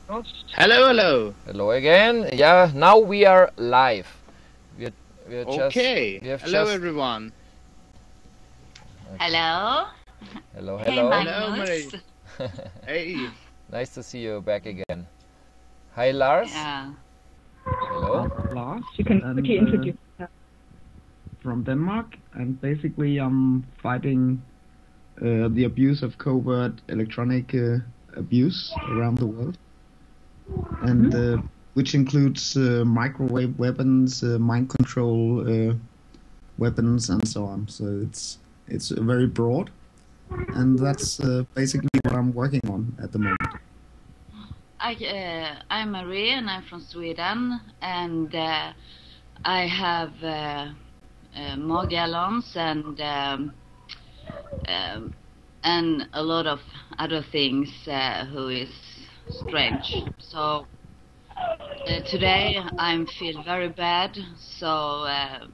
Hello, hello. Hello again. Yeah, now we are live. We're Okay. we have Hello, just everyone. Hello. hello. Hey, Hello, Magnus. Marie. Hey. Nice to see you back again. Hi, Lars. Yeah. Hello. Lars. You can quickly introduce yourself. From Denmark, and basically I'm fighting the abuse of covert electronic abuse around the world, and which includes microwave weapons, mind control weapons, and so on. So it's very broad, and that's basically what I'm working on at the moment. I'm Marie, and I'm from Sweden, and I have Morgellons and a lot of other things who is strange. So today I feel very bad, so I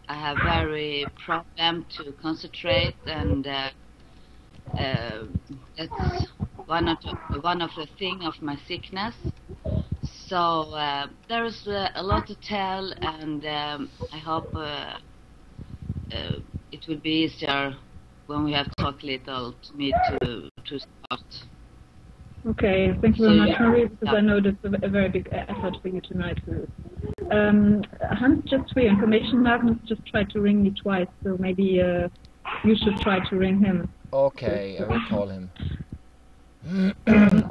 have very problem to concentrate, and that's one of the thing of my sickness. So there is a lot to tell, and I hope it will be easier when we have talked little to me to start. Okay, thank you very much, Marie, because I know that's a very big effort for you tonight. Hans, just for your information, Magnus just tried to ring me twice, so maybe you should try to ring him. Okay, I will call him.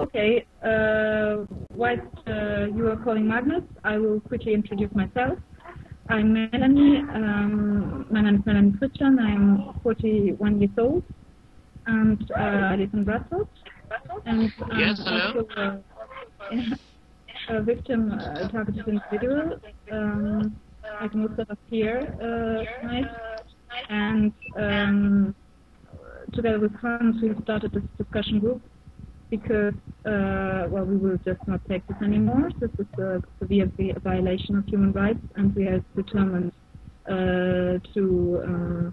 Okay, while you are calling Magnus, I will quickly introduce myself. I'm Melanie. My name is Melanie Vritschan. I'm 41 years old, and I live in Brussels. And Yes, hello. also a victim, targeted individual, like most of us here tonight. And together with Hans, we started this discussion group because, well, we will just not take this anymore. This is a severe violation of human rights, and we are determined to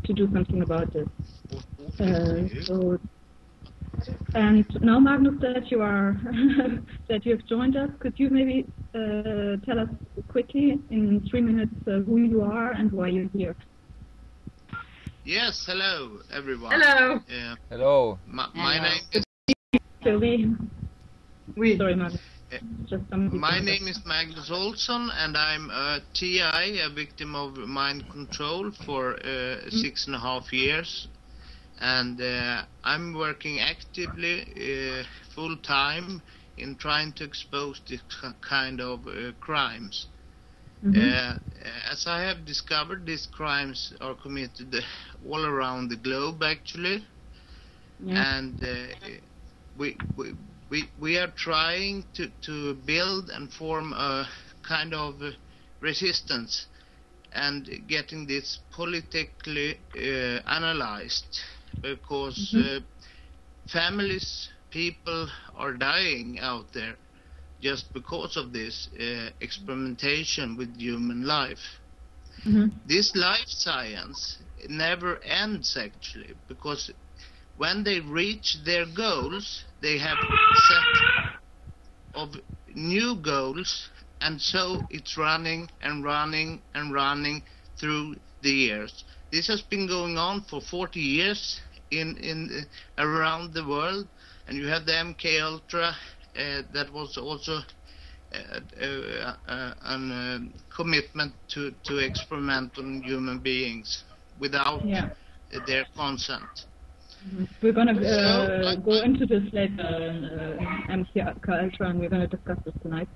do something about this. And now, Magnus, that you are that you have joined us, could you maybe tell us quickly in 3 minutes who you are and why you're here? Yes, hello, everyone. Hello. Hello. My name is Sylvie. Oui. Sorry, Magnus. my name is Magnus Olsson, and I'm a TI, a victim of mind control for 6.5 years. And I'm working actively, full time, in trying to expose this kind of crimes. As I have discovered, these crimes are committed all around the globe, actually. Yeah. And we are trying to build and form a kind of resistance, and getting this politically analyzed, because families, people are dying out there just because of this experimentation with human life. This life science never ends, actually, because when they reach their goals, they have set of new goals, and so it's running and running and running through the years. This has been going on for 40 years in around the world, and you have the MK Ultra that was also a commitment to experiment on human beings without their consent. We're going to go into this later, MK Ultra, and we're going to discuss this tonight.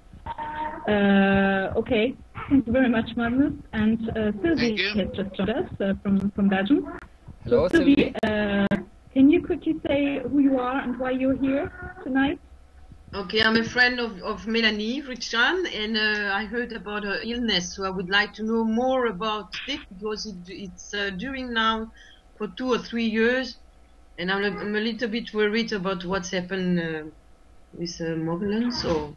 Okay, thank you very much, Magnus. And Sylvie has just joined us from Belgium. Hello, so, Sylvie. Can you quickly say who you are and why you're here tonight? Okay, I'm a friend of Melanie Vritschan, and I heard about her illness, so I would like to know more about it, because it's during now for 2 or 3 years, and I'm a little bit worried about what's happened with Morgellons. So,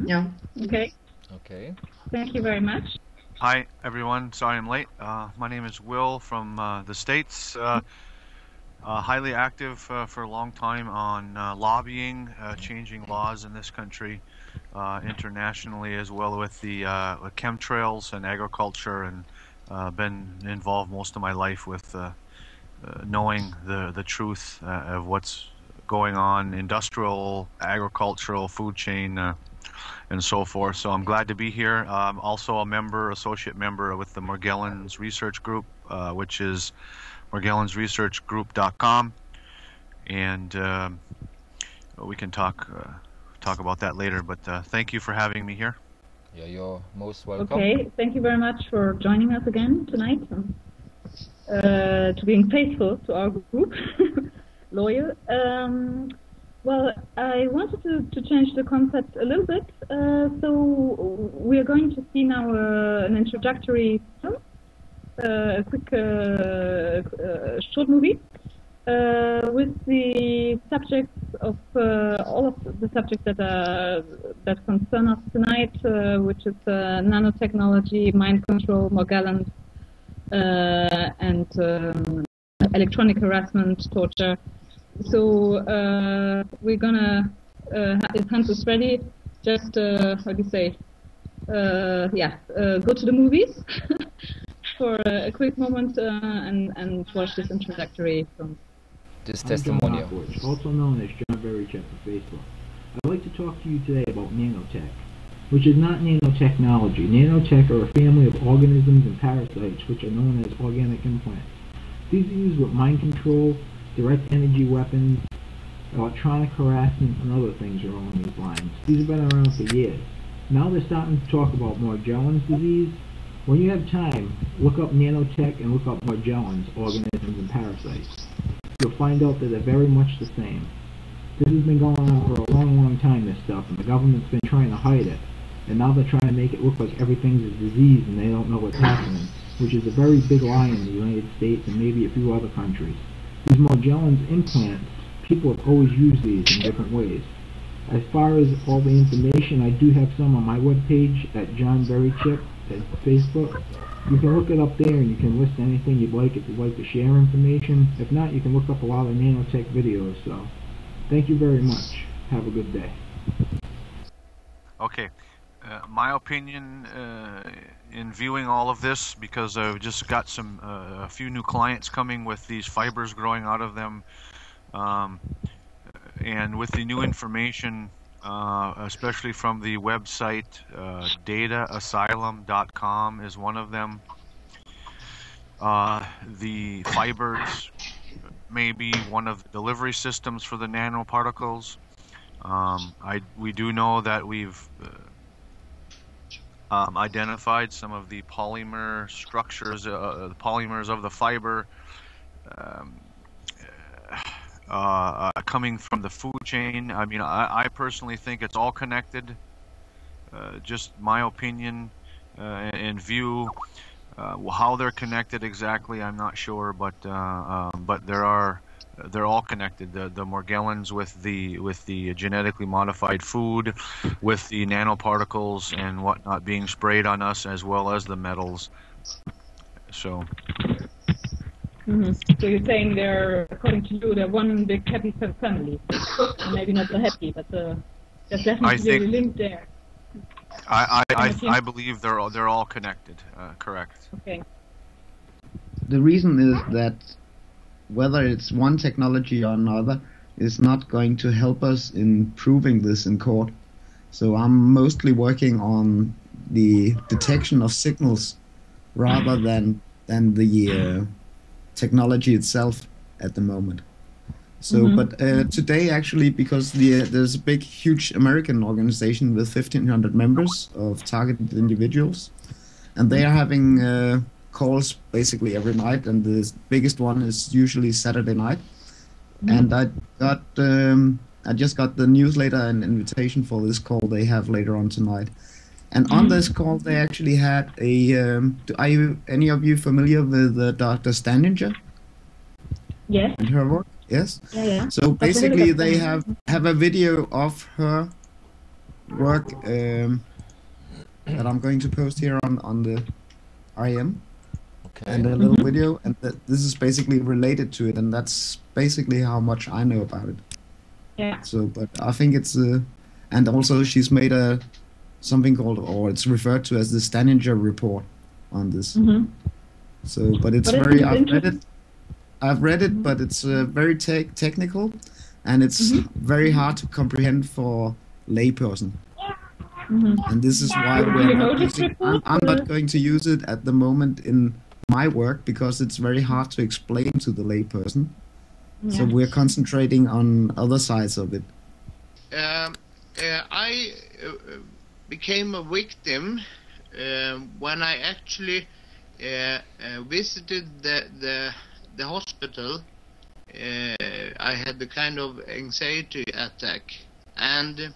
yeah. Okay. Okay. Thank you very much. Hi everyone, sorry I'm late. My name is Will from the States. highly active for a long time on lobbying, changing laws in this country, internationally, as well with the chemtrails and agriculture, and been involved most of my life with knowing the truth of what's going on, industrial, agricultural, food chain, and so forth. So I'm glad to be here. I'm also a member, associate member with the Morgellons Research Group, which is morgellonsresearchgroup.com, and we can talk about that later. But thank you for having me here. Yeah, you're most welcome. Okay, thank you very much for joining us again tonight. To being faithful to our group, loyal. Well, I wanted to change the concept a little bit. So we are going to see now an introductory film, a quick short movie with the subjects of all of the subjects that concern us tonight, which is nanotechnology, mind control, Morgellons, and electronic harassment, torture. So we're gonna, if Hans is ready, just how do you say? Go to the movies for a quick moment and watch this introductory film. This I'm testimonial. John Oellers, also known as John Vritschan on Facebook. I'd like to talk to you today about nanotech, which is not nanotechnology. Nanotech are a family of organisms and parasites which are known as organic implants. These are used with mind control, direct energy weapons, electronic harassment, and other things along these lines. These have been around for years. Now they're starting to talk about Morgellons disease. When you have time, look up nanotech and look up Morgellons, organisms and parasites. You'll find out that they're very much the same. This has been going on for a long, long time, this stuff, and the government's been trying to hide it. And now they're trying to make it look like everything's a disease and they don't know what's happening, which is a very big lie in the United States and maybe a few other countries. These Morgellons implants, people have always used these in different ways. As far as all the information, I do have some on my webpage at John Vritschan at Facebook. You can look it up there and you can list anything you'd like if you'd like to share information. If not, you can look up a lot of nanotech videos. So, thank you very much. Have a good day. Okay. My opinion in viewing all of this, because I've just got a few new clients coming with these fibers growing out of them, and with the new information, especially from the website, dataasylum.com is one of them. The fibers may be one of the delivery systems for the nanoparticles. We do know that we've identified some of the polymer structures, the polymers of the fiber coming from the food chain. I mean, I personally think it's all connected. Just my opinion and view. How they're connected exactly, I'm not sure, but they're all connected. The Morgellons with the genetically modified food, with the nanoparticles and whatnot being sprayed on us, as well as the metals. So. So you're saying they're, according to you, they're one big happy family. Maybe not so happy, but there's definitely a link there. I believe they're all connected. Correct. Okay. The reason is that whether it's one technology or another is not going to help us in proving this in court. So I'm mostly working on the detection of signals rather than the technology itself at the moment. So, but today actually, because there's a big, huge American organization with 1,500 members of targeted individuals, and they are having calls basically every night, and the biggest one is usually Saturday night. And I just got the newsletter and invitation for this call they have later on tonight. And on this call, they actually had are any of you familiar with Dr. Staninger? Yes. And her work? Yes? Yeah. So basically they have a video of her work that I'm going to post here on the IM. and a little video, and this is basically related to it, and that's basically how much I know about it. Yeah. So, but I think it's and also she's made something called, or it's referred to as the Steininger report on this. So, but it's very. I've read it, but it's very technical, and it's very hard to comprehend for layperson. And this is why we're not using. I'm not going to use it at the moment in my work because it's very hard to explain to the layperson. So we're concentrating on other sides of it. I became a victim when I actually visited the hospital. I had the kind of anxiety attack, and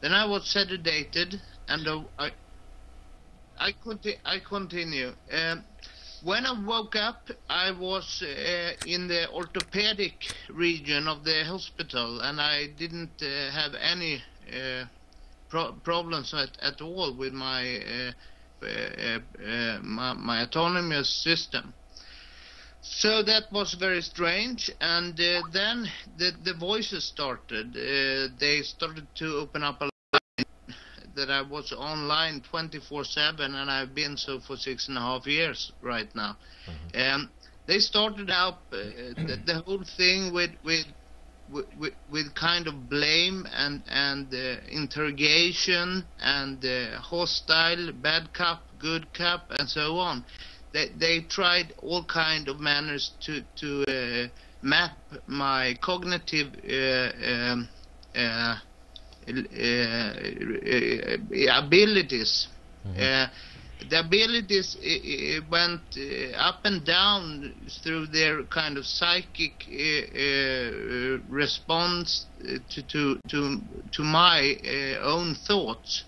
then I was sedated, and I continue. When I woke up, I was in the orthopedic region of the hospital, and I didn't have any problems at all with my my autonomous system. So that was very strange, and then the voices started. They started to open up a line that I was online 24/7, and I've been so for 6.5 years right now. They started out the whole thing with kind of blame and interrogation and hostile, bad cop, good cop, and so on. They tried all kind of manners to map my cognitive abilities. The abilities went up and down through their kind of psychic response to my own thoughts.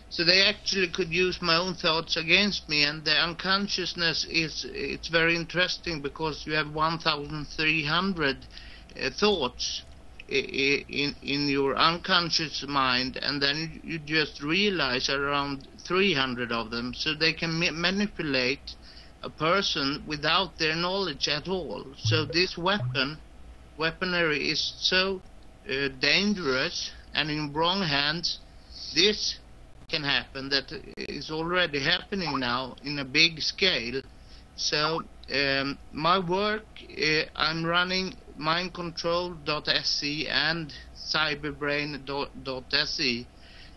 So they actually could use my own thoughts against me, and the unconsciousness it's very interesting because you have 1,300 thoughts in your unconscious mind, and then you just realize around 300 of them, so they can manipulate a person without their knowledge at all. So this weaponry is so dangerous, and in wrong hands this can happen. That is already happening now in a big scale. So my work, I'm running mindcontrol.se and cyberbrain.se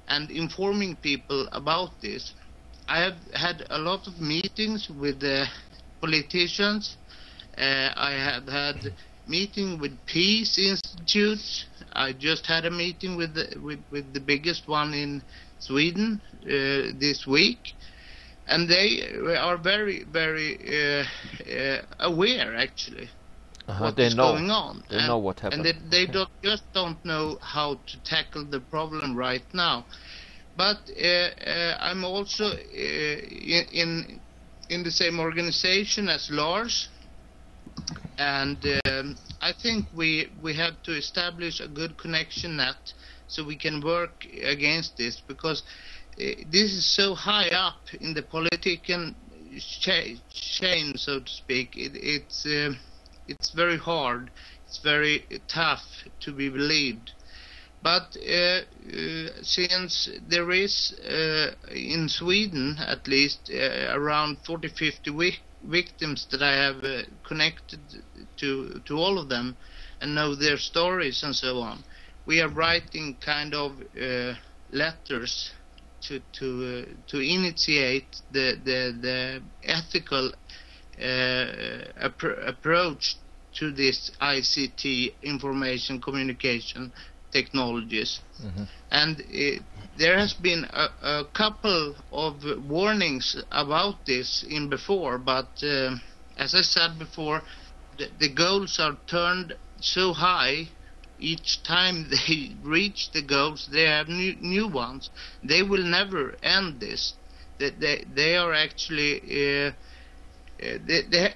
and informing people about this. I have had a lot of meetings with the politicians. I have had meeting with peace institutes. I just had a meeting with the biggest one in Sweden this week, and they are very, very aware actually what is going on. They know what happened. And they just don't know how to tackle the problem right now. But I'm also in the same organization as Lars, and I think we have to establish a good connection net so we can work against this, because this is so high up in the political chain, so to speak. It's very hard, it's very tough to be believed. But since there is in Sweden at least around 40-50 victims that I have connected to all of them and know their stories and so on, we are writing kind of letters to initiate the ethical approach to this ICT, information communication technologies. And there has been a couple of warnings about this in before, but as I said before, the goals are turned so high. Each time they reach the goals, they have new ones. They will never end this. They are actually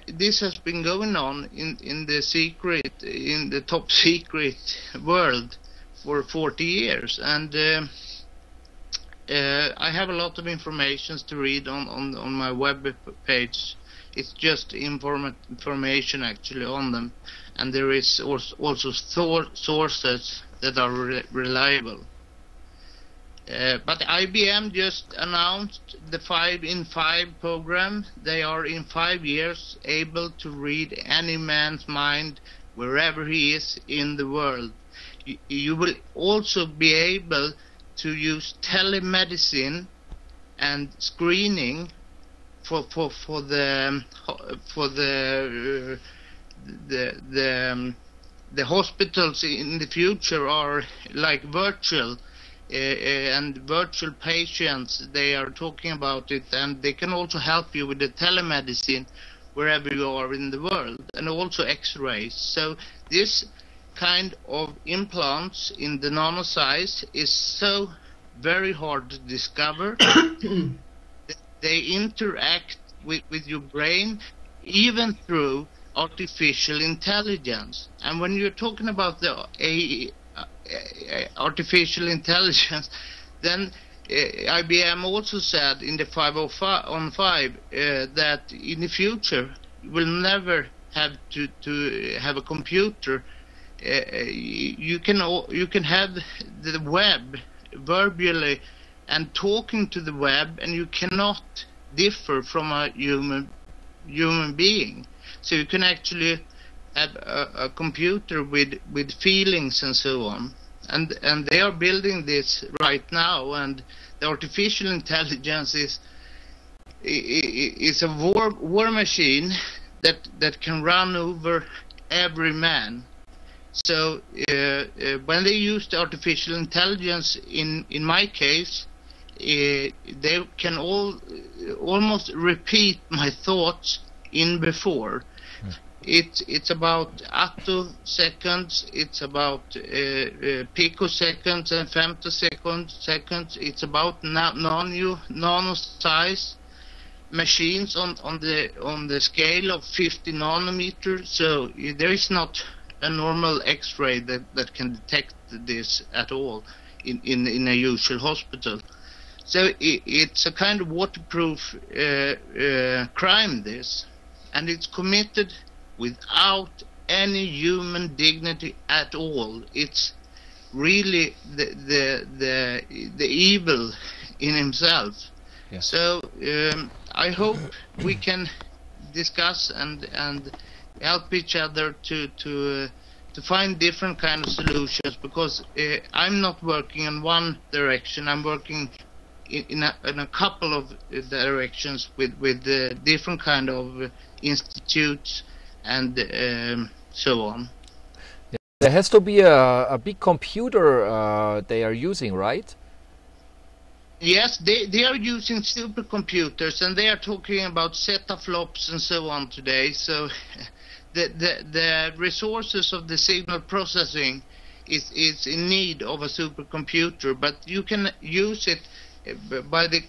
this has been going on in the top secret world for 40 years, and I have a lot of information to read on my web page It's just information actually on them, and there is also sources that are reliable. But IBM just announced the 5 in 5 program. They are in 5 years able to read any man's mind wherever he is in the world. You will also be able to use telemedicine and screening for the hospitals in the future are like virtual. And virtual patients, they are talking about it, and they can also help you with the telemedicine wherever you are in the world, and also x-rays. So this kind of implants in the nano size is so very hard to discover. They interact with your brain even through artificial intelligence. And when you're talking about the artificial intelligence, then IBM also said in the 505 that in the future you will never have to have a computer. You can have the web verbally and talking to the web, and you cannot differ from a human being. So you can actually have a computer with feelings and so on, and they are building this right now. And the artificial intelligence is a war machine that can run over every man. So when they use the artificial intelligence, in my case, they can almost repeat my thoughts in before. It's about attoseconds, it's about picoseconds and femtoseconds. It's about nano size machines on the scale of 50 nanometers. So there is not a normal X-ray that can detect this at all in a usual hospital. So it's a kind of waterproof crime, this, and it's committed without any human dignity at all. It's really the evil in himself. Yeah. So I hope we can discuss and help each other to find different kind of solutions, because I'm not working in one direction. I'm working in a couple of directions with different kind of institutes and so on. Yeah. There has to be a big computer they are using, right? Yes, they are using supercomputers, and they are talking about zetaflops and so on today. So the resources of the signal processing is in need of a supercomputer, but you can use it by the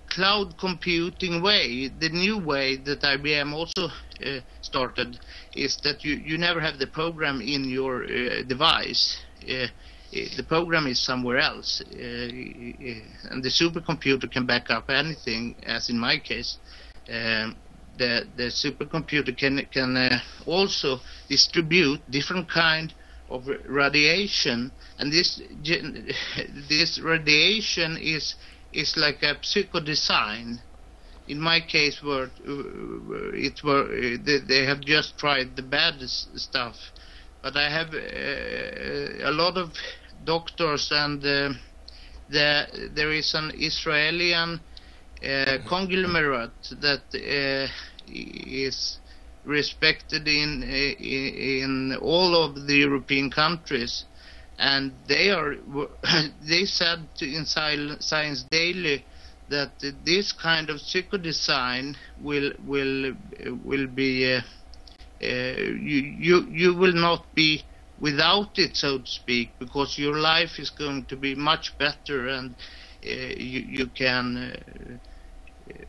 cloud computing way. The new way that IBM also started is that you never have the program in your device. The program is somewhere else, and the supercomputer can back up anything, as in my case. The supercomputer can also distribute different kind of radiation, and this radiation is like a psychodesign. In my case, they have just tried the bad stuff, but I have a lot of doctors, and there is an Israeli conglomerate that is respected in all of the European countries, and they said in Science Daily that this kind of psychodesign will be you will not be without it, so to speak, because your life is going to be much better, and you can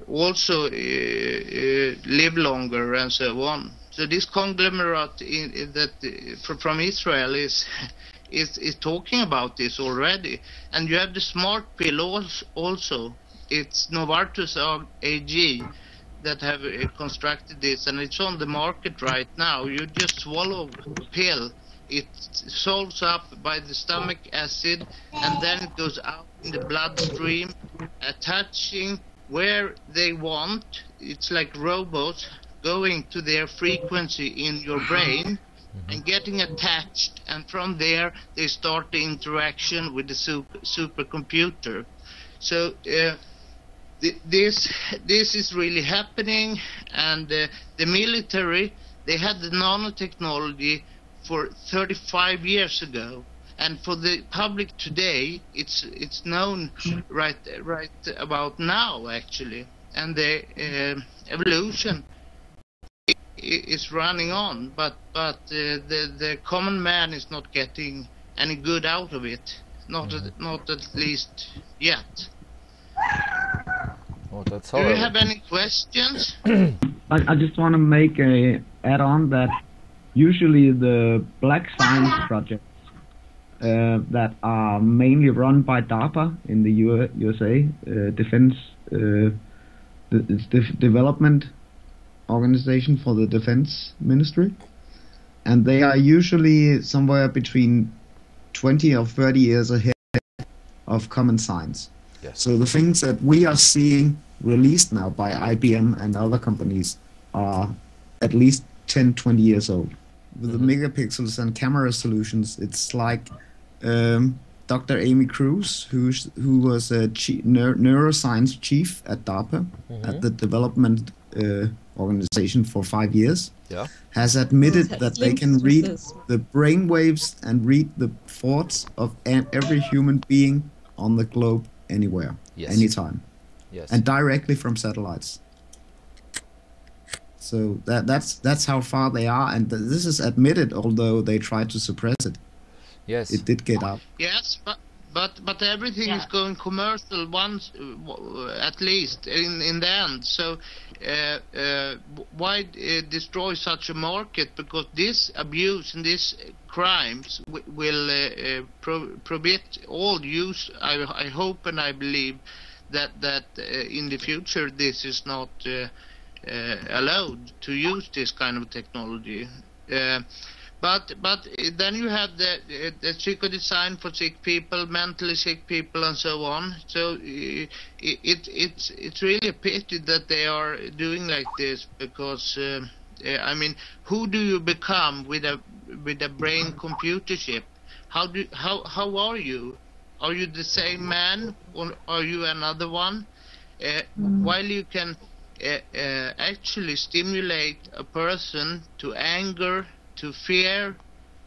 also live longer and so on. So this conglomerate from Israel is talking about this already, and you have the smart pill also it's Novartis AG that have constructed this, and it's on the market right now. You just swallow a pill, it solves up by the stomach acid, and then it goes out in the bloodstream, attaching where they want. It's like robots going to their frequency in your brain and getting attached, and from there they start the interaction with the supercomputer. So this is really happening, and the military, they had the nanotechnology for 35 years ago, and for the public today, it's known right about now actually, and the evolution is running on, but the common man is not getting any good out of it, not at least yet. Oh, that's Do horrible. you have any questions? I just want to make a add-on that usually the black science projects that are mainly run by DARPA in the USA, Defense, it's the development organization for the Defense Ministry, and they are usually somewhere between 20 or 30 years ahead of common science. Yes. So the things that we are seeing released now by IBM and other companies are at least 10, 20 years old. With the megapixels and camera solutions, it's like Dr. Amy Cruz, who was a neuroscience chief at DARPA, at the development organization for 5 years, has admitted that they can read the brain waves and read the thoughts of every human being on the globe anywhere, anytime, and directly from satellites. So that's how far they are, and this is admitted, although they tried to suppress it. Yes, it did get out. Yes, but everything is going commercial once, at least in the end. So why destroy such a market? Because this abuse and these crimes will prohibit all use. I hope and I believe that in the future this is not allowed to use this kind of technology. But then you have the psychodesign for sick people, mentally sick people, and so on. So it's really a pity that they are doing like this, because I mean, who do you become with a brain computer chip? How are you? Are you the same man, or are you another one? While you can actually stimulate a person to anger, to fear,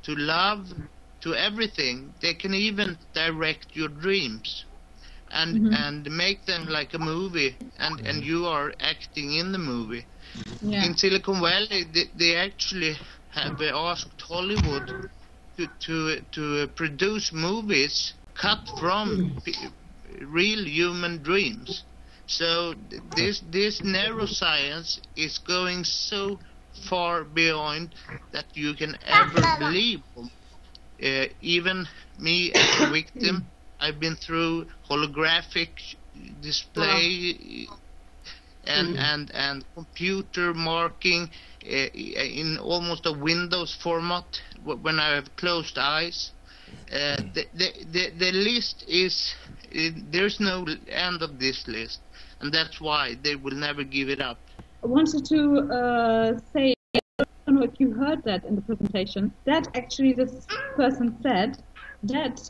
to love, to everything. They can even direct your dreams and make them like a movie, and you are acting in the movie. In Silicon Valley, they actually have asked Hollywood to produce movies cut from real human dreams. So this neuroscience is going so far beyond that you can ever believe. Even me as a victim, I've been through holographic display and computer marking in almost a Windows format when I have closed eyes. The list is, there's no end of this list, and that's why they will never give it up. I wanted to say, I don't know if you heard that in the presentation, that actually this person said that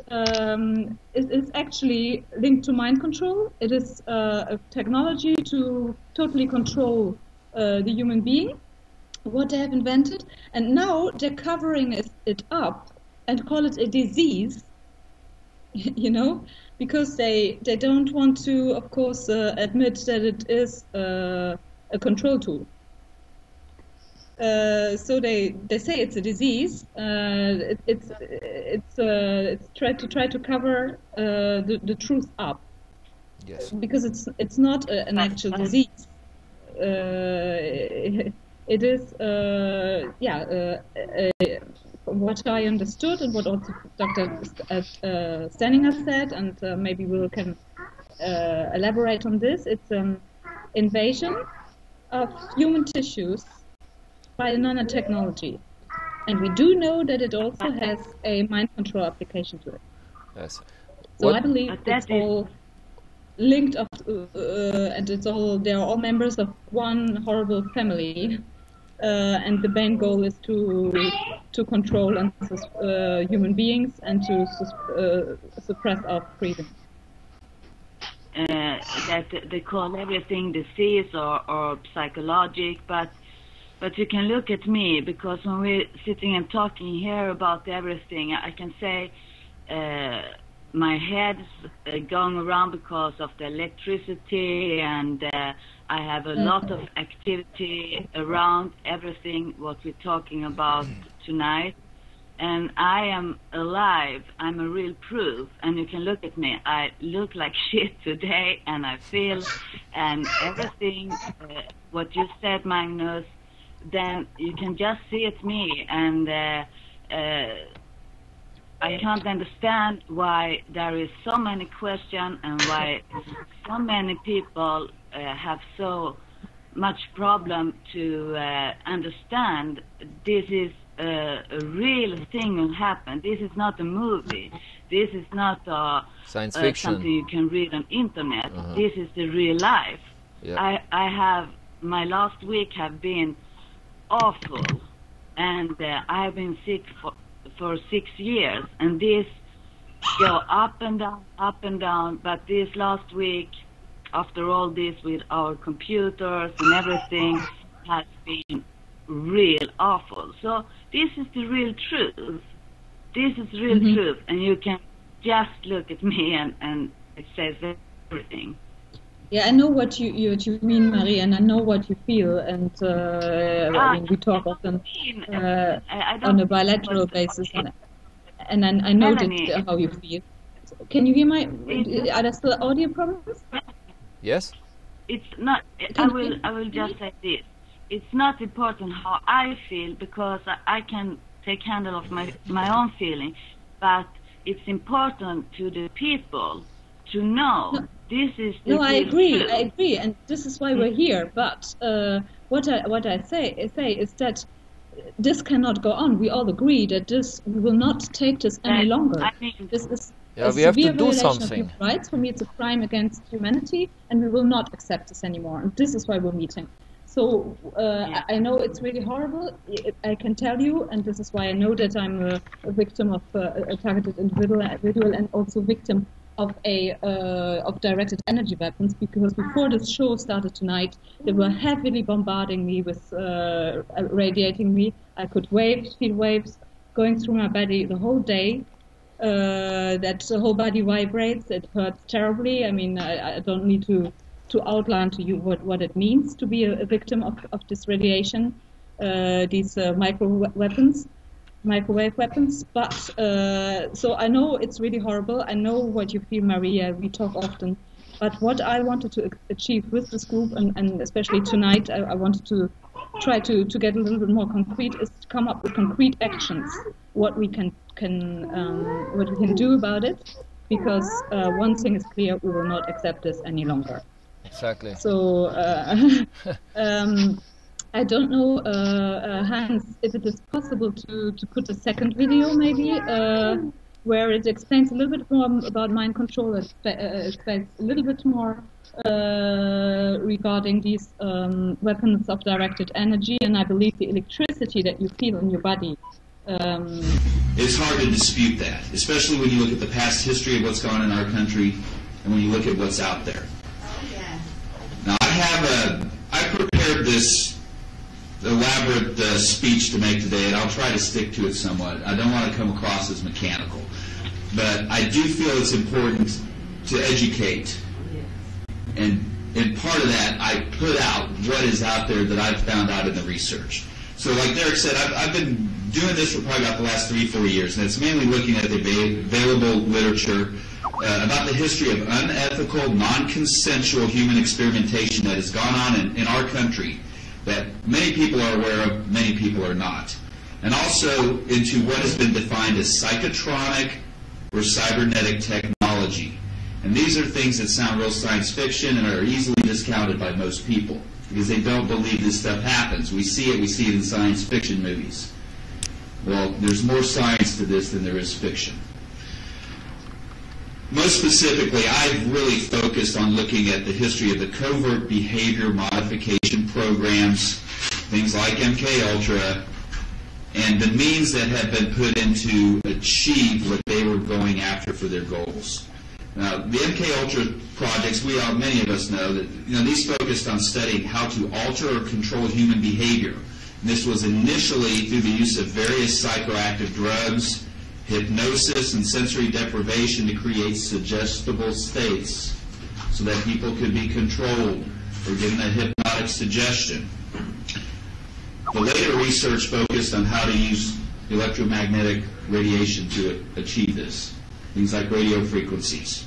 it is actually linked to mind control. It is a technology to totally control the human being, what they have invented, and now they're covering it up and call it a disease, you know, because they don't want to, of course, admit that it is a control tool. So they say it's a disease. It's try to cover the truth up. Yes. Because it's not an actual disease. It is what I understood and what also Dr. Stanning has said, and maybe we can elaborate on this. It's an invasion of human tissues by nanotechnology. And we do know that it also has a mind control application to it. Yes. So I believe it's all linked up, and it's all, they are all members of one horrible family. And the main goal is to control and human beings and to suppress our freedom. That they call everything disease or psychologic, but you can look at me, because when we're sitting and talking here about everything, I can say my head's going around because of the electricity, and I have a lot of activity around everything what we're talking about tonight, and I am alive. I'm a real proof, and you can look at me. I look like shit today, and I feel, and everything what you said, Magnus, then you can just see it's me, and I can't understand why there is so many questions and why so many people have so much problem to understand this is a real thing will happen. This is not a movie. This is not science fiction. Something you can read on internet. This is the real life. Yeah. I have, my last week have been awful, and I have been sick for 6 years, and this go up and down, but this last week, after all this with our computers and everything, has been real awful. So this is the real truth. This is real truth, and you can just look at me and it says everything. Yeah, I know what you mean, Marie, and I know what you feel, and I mean, we talk often on a bilateral basis, and I know that, how you feel. Can you hear my? Are there still audio problems? Yes. It's not. I will just say this. It's not important how I feel, because I can take handle of my own feeling, but it's important to the people to know. No. This is the I agree, and this is why we're here. But what I say is that this cannot go on. We all agree that we will not take this any longer. I mean, this is we have to do something. Of human rights. For me, it's a crime against humanity, and we will not accept this anymore. And this is why we're meeting. So I know it's really horrible. I can tell you, and this is why I know that I'm a victim of a targeted individual, and also victim of of directed energy weapons, because before this show started tonight, they were heavily bombarding me with radiating me. I could feel waves going through my body the whole day. That the whole body vibrates. It hurts terribly. I mean, I don't need to outline to you what it means to be a victim of this radiation, these microwave weapons. But so I know it's really horrible. I know what you feel, Maria. We talk often. But what I wanted to achieve with this group, and especially tonight, I wanted to try to get a little bit more concrete, is to come up with concrete actions, what we can do about it. Because one thing is clear: we will not accept this any longer. Exactly. So I don't know, Hans, if it is possible to put a second video, maybe, where it explains a little bit more about mind control, explains a little bit more regarding these weapons of directed energy, and I believe the electricity that you feel in your body. It's hard to dispute that, especially when you look at the past history of what's gone on in our country, and when you look at what's out there. Now, I prepared this elaborate speech to make today, and I'll try to stick to it somewhat. I don't want to come across as mechanical, but I do feel it's important to educate, and in part of that, I put out what is out there that I've found out in the research. So like Derek said, I've been doing this for probably about the last 3-4 years, and it's mainly looking at the available literature about the history of unethical, non-consensual human experimentation that has gone on in our country that many people are aware of, many people are not. And also into what has been defined as psychotronic or cybernetic technology. And these are things that sound real science fiction and are easily discounted by most people because they don't believe this stuff happens. We see it in science fiction movies. Well, there's more science to this than there is fiction. Most specifically, I've really focused on looking at the history of the covert behavior modification programs, things like MKUltra, and the means that have been put in to achieve what they were going after for their goals. Now, the MKUltra projects, many of us know that these focused on studying how to alter or control human behavior. And this was initially through the use of various psychoactive drugs, hypnosis, and sensory deprivation to create suggestible states so that people could be controlled or given a hypnotic suggestion. The later research focused on how to use electromagnetic radiation to achieve this. Things like radio frequencies,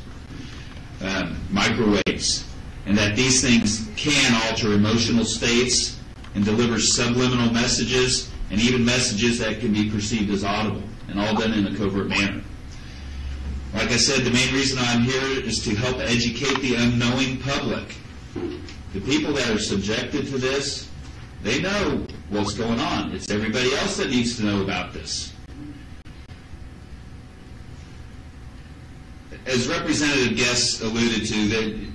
microwaves, and that these things can alter emotional states and deliver subliminal messages and even messages that can be perceived as audible, and all done in a covert manner. Like I said, the main reason I'm here is to help educate the unknowing public. The people that are subjected to this, they know what's going on. It's everybody else that needs to know about this. As representative guests alluded to,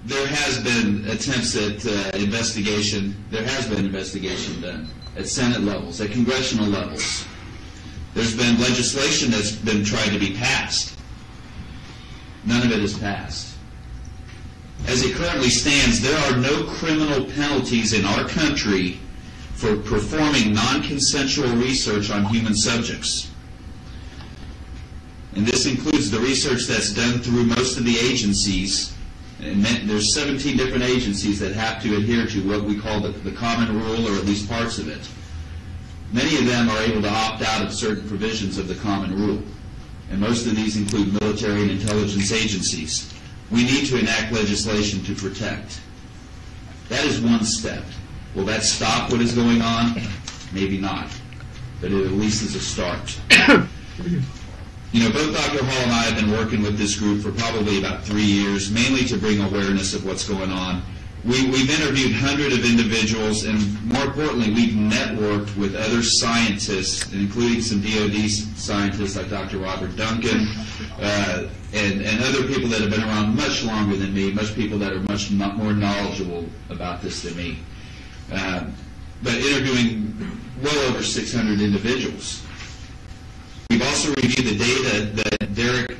there has been attempts at investigation. There has been investigation done at Senate levels, at congressional levels. There's been legislation that's been tried to be passed. None of it is passed. As it currently stands, there are no criminal penalties in our country for performing non-consensual research on human subjects. And this includes the research that's done through most of the agencies. And there's 17 different agencies that have to adhere to what we call the common rule, or at least parts of it. Many of them are able to opt out of certain provisions of the common rule. And most of these include military and intelligence agencies. We need to enact legislation to protect. That is one step. Will that stop what is going on? Maybe not. But it at least is a start. Both Dr. Hall and I have been working with this group for probably about 3 years, mainly to bring awareness of what's going on. We've interviewed hundreds of individuals, and more importantly, we've networked with other scientists, including some DoD scientists like Dr. Robert Duncan, and other people that have been around much longer than me, much people that are much more knowledgeable about this than me. But interviewing well over 600 individuals. We've also reviewed the data that Derek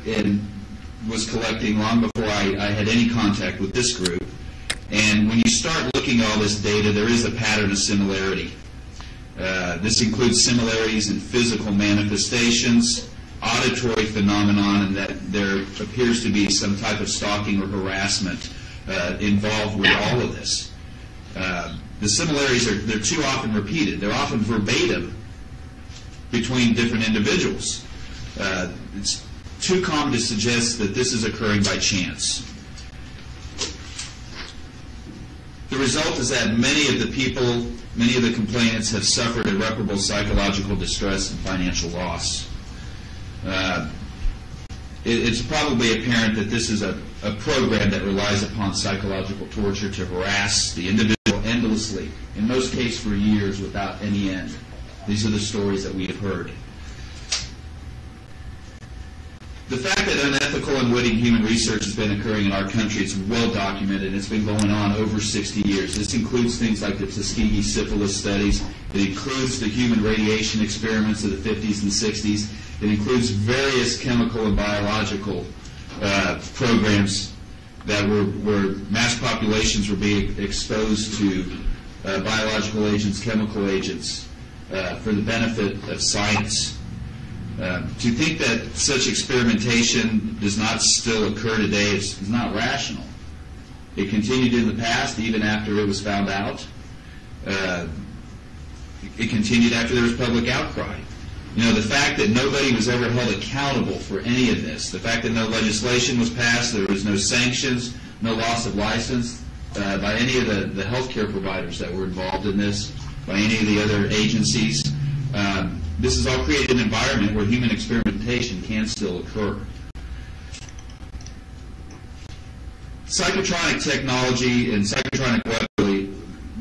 was collecting long before I had any contact with this group. And when you start looking at all this data, there is a pattern of similarity. This includes similarities in physical manifestations, auditory phenomenon, and that there appears to be some type of stalking or harassment involved with all of this. The similarities they're too often repeated. They're often verbatim between different individuals. It's too common to suggest that this is occurring by chance. The result is that many of the complainants have suffered irreparable psychological distress and financial loss. It's probably apparent that this is a program that relies upon psychological torture to harass the individual endlessly, in most cases for years without any end. These are the stories that we have heard. The fact that unethical and unwitting human research has been occurring in our country is well documented. It's been going on over 60 years. This includes things like the Tuskegee syphilis studies. It includes the human radiation experiments of the 50s and 60s. It includes various chemical and biological programs that where mass populations were being exposed to biological agents, chemical agents, for the benefit of science. To think that such experimentation does not still occur today is not rational. It continued in the past, even after it was found out. It continued after there was public outcry. The fact that nobody was ever held accountable for any of this, the fact that no legislation was passed, there was no sanctions, no loss of license by any of the healthcare providers that were involved in this, by any of the other agencies. This has all created an environment where human experimentation can still occur. Psychotronic technology and psychotronic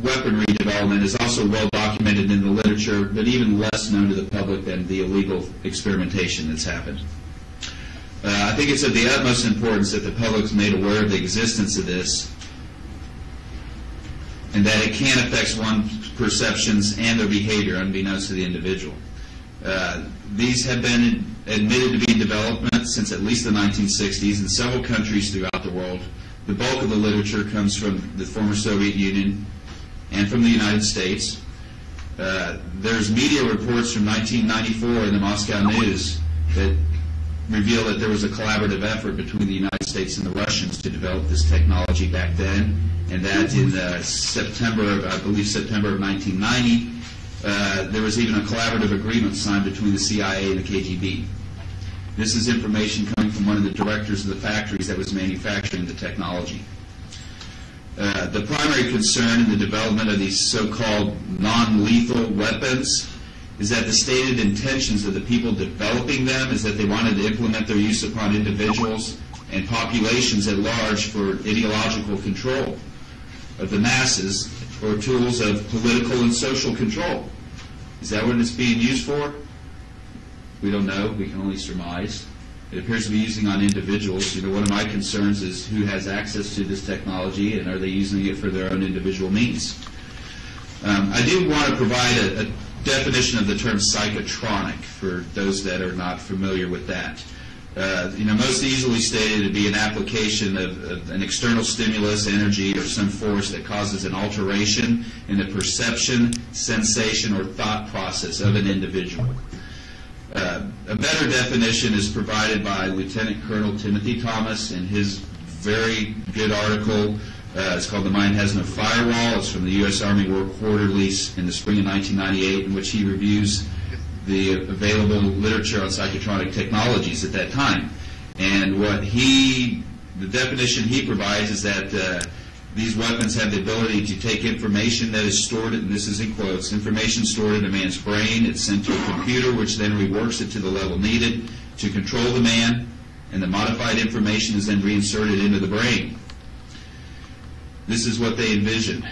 weaponry development is also well documented in the literature, but even less known to the public than the illegal experimentation that's happened. I think it's of the utmost importance that the public is made aware of the existence of this and that it can affect one's perceptions and their behavior unbeknownst to the individual. These have been admitted to be in development since at least the 1960s in several countries throughout the world. The bulk of the literature comes from the former Soviet Union and from the United States. There's media reports from 1994 in the Moscow News that reveal that there was a collaborative effort between the United States and the Russians to develop this technology back then, and that in September of 1990, there was even a collaborative agreement signed between the CIA and the KGB. This is information coming from one of the directors of the factories that was manufacturing the technology. The primary concern in the development of these so-called non-lethal weapons is that the stated intentions of the people developing them is that they wanted to implement their use upon individuals and populations at large for ideological control of the masses or tools of political and social control. Is that what it's being used for? We don't know. We can only surmise. It appears to be using on individuals. One of my concerns is who has access to this technology and are they using it for their own individual means. I do want to provide a definition of the term psychotronic for those that are not familiar with that. Most easily stated to be an application of an external stimulus, energy, or some force that causes an alteration in the perception, sensation, or thought process of an individual. A better definition is provided by Lieutenant Colonel Timothy Thomas in his very good article. It's called The Mind Has No Firewall. It's from the U.S. Army War Quarterly in the spring of 1998, in which he reviews the available literature on psychotronic technologies at that time. And the definition he provides is that these weapons have the ability to take information that is stored, and this is in quotes, information stored in a man's brain. It's sent to a computer, which then reworks it to the level needed to control the man, and the modified information is then reinserted into the brain. This is what they envision.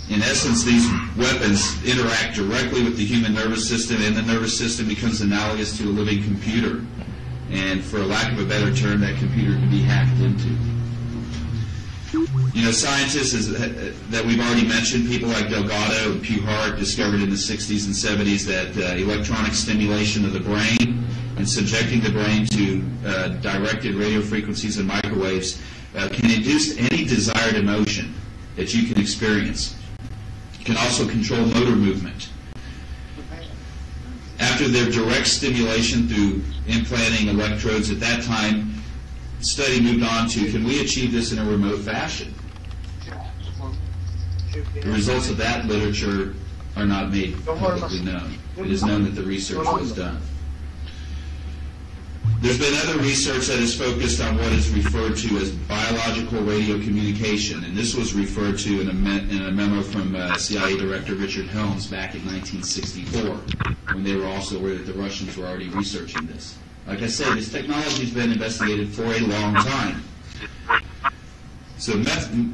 In essence, these weapons interact directly with the human nervous system, and the nervous system becomes analogous to a living computer. And for lack of a better term, that computer can be hacked into. Scientists that we've already mentioned, people like Delgado and H.A.A.R.P. discovered in the 60s and 70s that electronic stimulation of the brain and subjecting the brain to directed radio frequencies and microwaves can induce any desired emotion that you can experience. It can also control motor movement. After their direct stimulation through implanting electrodes at that time, the study moved on to, can we achieve this in a remote fashion? The results of that literature are not made publicly known. It is known that the research was done. There's been other research that is focused on what is referred to as biological radio communication, and this was referred to in a memo from CIA Director Richard Helms back in 1964, when they were also aware that the Russians were already researching this. Like I said, this technology has been investigated for a long time. So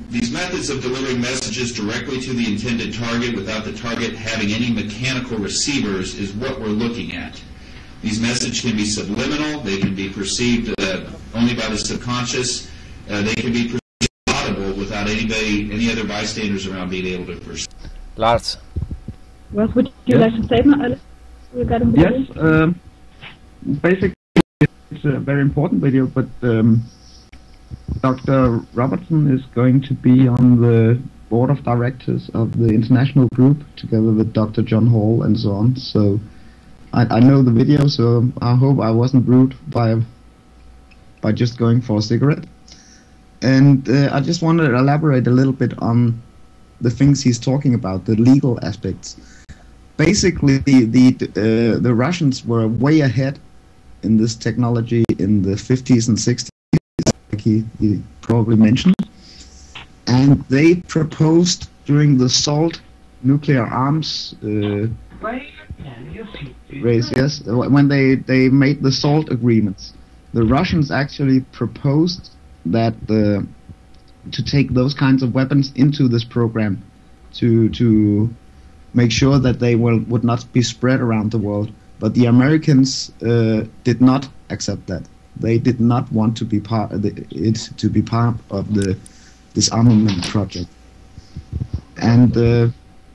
these methods of delivering messages directly to the intended target without the target having any mechanical receivers is what we're looking at. These messages can be subliminal, they can be perceived only by the subconscious, they can be perceived audible without any other bystanders around being able to perceive. Lars. What would you like to say regarding the video? Basically it's a very important video, but Dr. Robertson is going to be on the board of directors of the international group together with Dr. John Hall and so on, so I know the video, so I hope I wasn't rude by just going for a cigarette. And I just want to elaborate a little bit on the things he's talking about, the legal aspects. Basically, the Russians were way ahead in this technology in the 50s and 60s, like he probably mentioned. And they proposed during the SALT nuclear arms race, yes, when they made the SALT agreements, the Russians actually proposed that to take those kinds of weapons into this program to make sure that they would not be spread around the world. But the Americans did not accept that. They did not want to be part of the disarmament project. And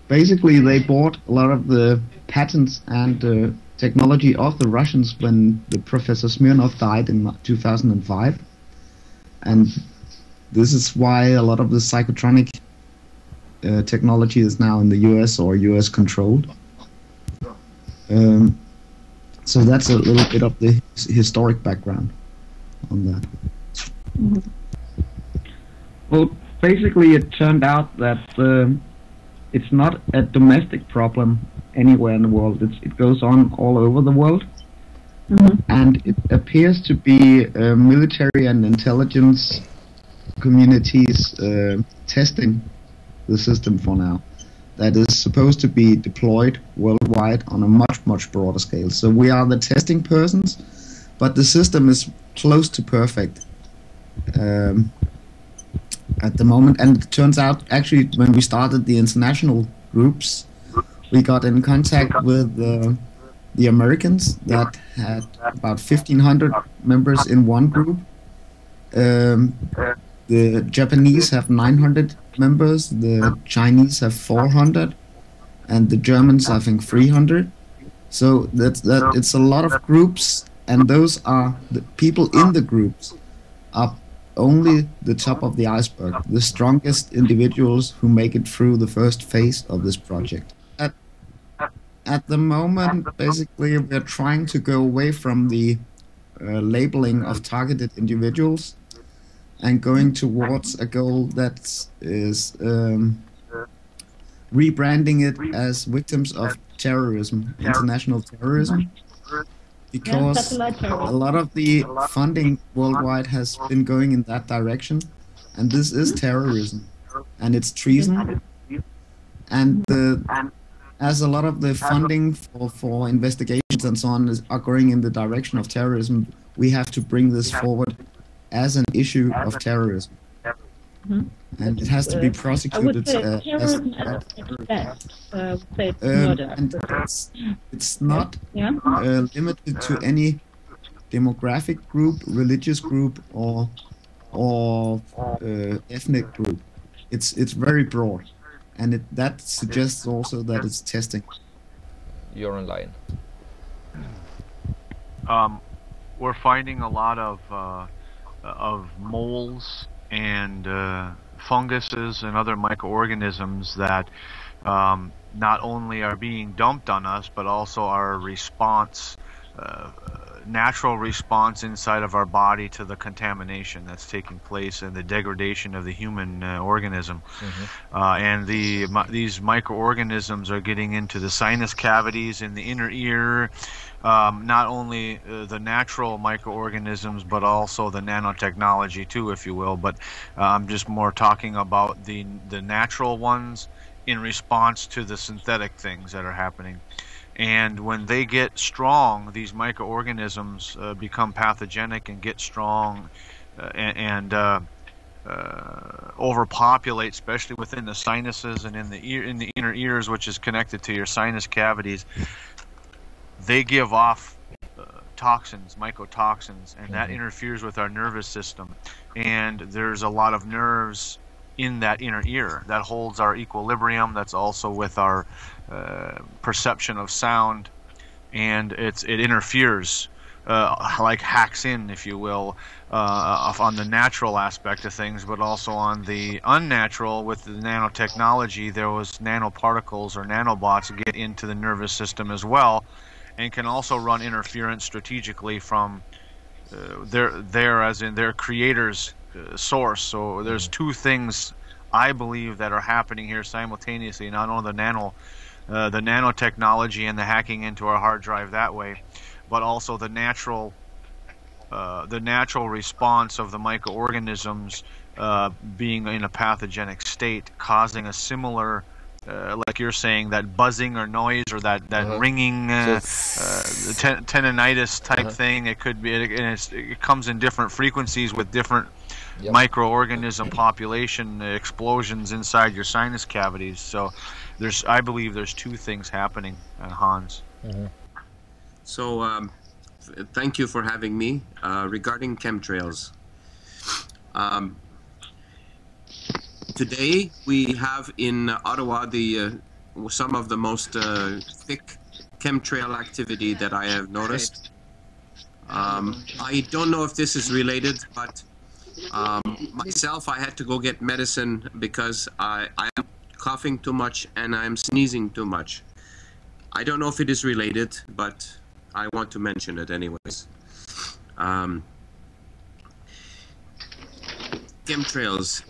basically they bought a lot of the patents and technology of the Russians when the Professor Smirnov died in 2005. And this is why a lot of the psychotronic technology is now in the US or US controlled. So that's a little bit of the historic background on that. Mm-hmm. Well, basically it turned out that it's not a domestic problem anywhere in the world. It goes on all over the world. Mm-hmm. And it appears to be military and intelligence communities testing the system for now. That is supposed to be deployed worldwide on a much broader scale. So we are the testing persons, but the system is close to perfect at the moment. And it turns out, actually, when we started the international groups, we got in contact with the Americans that had about 1,500 members in one group. The Japanese have 900 members, the Chinese have 400, and the Germans, I think, 300. So it's a lot of groups, and those are the people in the groups are only the top of the iceberg, the strongest individuals who make it through the first phase of this project. At the moment, basically, we're trying to go away from the labeling of targeted individuals and going towards a goal that is rebranding it as victims of terrorism, international terrorism, because a lot of the funding worldwide has been going in that direction, and this is terrorism, and it's treason, and as a lot of the funding for investigations and so on are going in the direction of terrorism, we have to bring this forward as an issue of terrorism. Mm-hmm. And it has to be prosecuted and it's not limited to any demographic group, religious group, or ethnic group. It's very broad, and that suggests also that it's testing. You're online. We're finding a lot of moles and funguses and other microorganisms that not only are being dumped on us, but also our response, natural response inside of our body to the contamination that's taking place and the degradation of the human organism. Mm-hmm. And these microorganisms are getting into the sinus cavities in the inner ear, not only the natural microorganisms, but also the nanotechnology too, if you will. But I'm just more talking about the natural ones in response to the synthetic things that are happening. And when they get strong, these microorganisms become pathogenic and get strong and overpopulate, especially within the sinuses and in the inner ears, which is connected to your sinus cavities. They give off toxins, mycotoxins, and that interferes with our nervous system. And there's a lot of nerves in that inner ear that holds our equilibrium. That's also with our perception of sound, and it interferes, like hacks in, if you will, on the natural aspect of things, but also on the unnatural. With the nanotechnology, there was nanoparticles or nanobots get into the nervous system as well, and can also run interference strategically from their creator's source. So there's two things I believe that are happening here simultaneously, not only the nanotechnology and the hacking into our hard drive that way, but also the natural response of the microorganisms being in a pathogenic state, causing a similar like you're saying, that buzzing or noise or that ringing, tendinitis type thing. It could be, and it comes in different frequencies with different microorganism population explosions inside your sinus cavities. So I believe there's two things happening, Hans. So thank you for having me. Regarding chemtrails, today we have in Ottawa some of the most thick chemtrail activity that I have noticed. I don't know if this is related, but myself, I had to go get medicine because I am coughing too much and I'm sneezing too much. I don't know if it is related, but I want to mention it anyways. Chemtrails.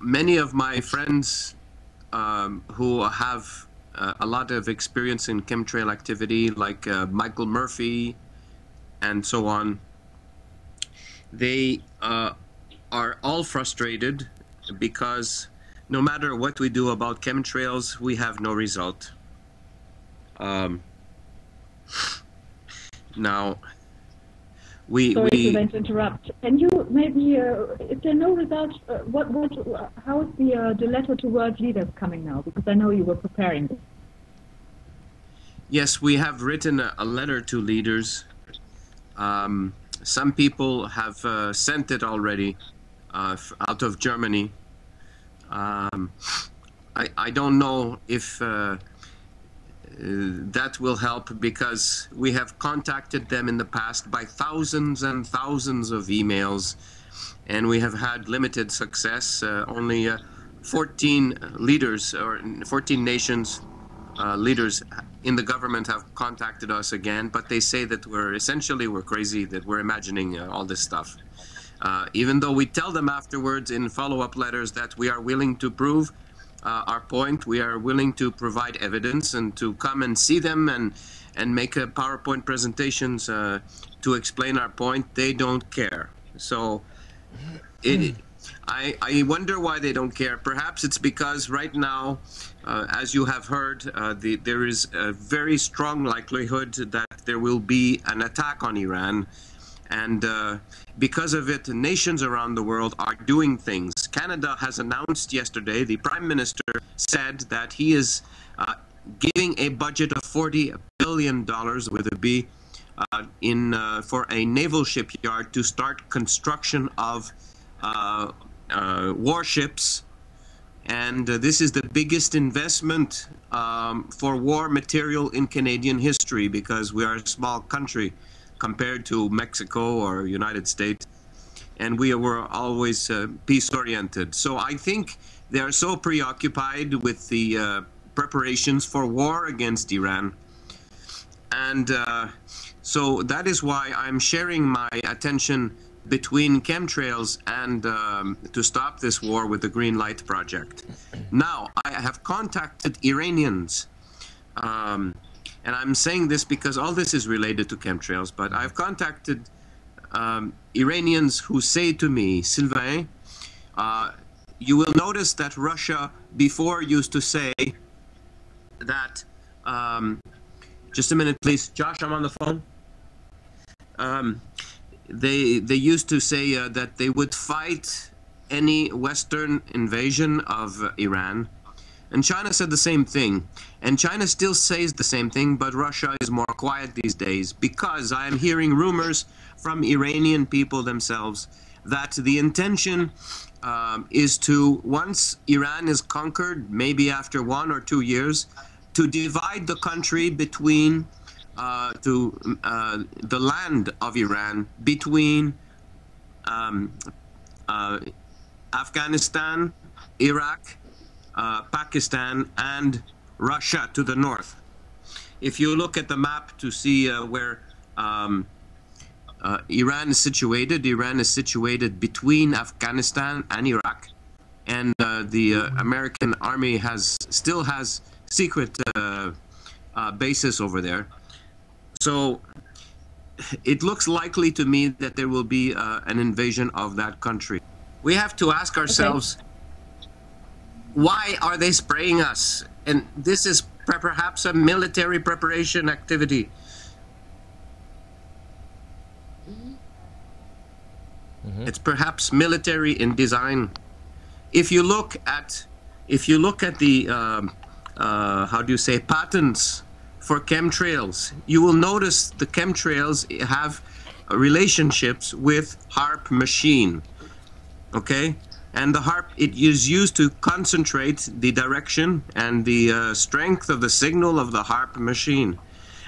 Many of my friends who have a lot of experience in chemtrail activity, like Michael Murphy and so on, they are all frustrated because no matter what we do about chemtrails, we have no result. Now, Sorry, Sylvain, to interrupt. Can you maybe, if there are no results, how is the letter to world leaders coming now? Because I know you were preparing this. Yes, we have written a letter to leaders. Some people have sent it already out of Germany. I don't know if that will help, because we have contacted them in the past by thousands and thousands of emails, and we have had limited success. Only 14 leaders, or 14 nations leaders in the government have contacted us again, but they say that we're crazy, that we're imagining all this stuff. Even though we tell them afterwards in follow-up letters that we are willing to prove our point, we are willing to provide evidence and to come and see them and make a PowerPoint presentations to explain our point, they don't care. So I wonder why they don't care. Perhaps it's because right now, as you have heard, there is a very strong likelihood that there will be an attack on Iran. And because of it, nations around the world are doing things. Canada has announced yesterday, the Prime Minister said that he is giving a budget of $40 billion with a B for a naval shipyard to start construction of warships. And this is the biggest investment for war material in Canadian history, because we are a small country compared to Mexico or United States, and we were always peace-oriented. So I think they are so preoccupied with the preparations for war against Iran, and so that is why I'm sharing my attention between chemtrails and to stop this war with the Green Light Project. Now, I have contacted Iranians, and I'm saying this because all this is related to chemtrails, but I've contacted Iranians who say to me, Sylvain, you will notice that Russia before used to say that, just a minute please, Josh, I'm on the phone. They used to say that they would fight any Western invasion of Iran. And China said the same thing. And China still says the same thing, but Russia is more quiet these days, because I am hearing rumors from Iranian people themselves that the intention is to, once Iran is conquered, maybe after 1 or 2 years, to divide the country between, the land of Iran between Afghanistan, Iraq, Pakistan, and Russia to the north. If you look at the map to see where Iran is situated between Afghanistan and Iraq, and the American army still has secret bases over there. So it looks likely to me that there will be an invasion of that country. We have to ask ourselves, why are they spraying us? And this is perhaps a military preparation activity. It's perhaps military in design. If you look at the how do you say, patents for chemtrails, you will notice the chemtrails have relationships with H.A.A.R.P machine. Okay, and the H.A.A.R.P, it is used to concentrate the direction and the strength of the signal of the H.A.A.R.P machine.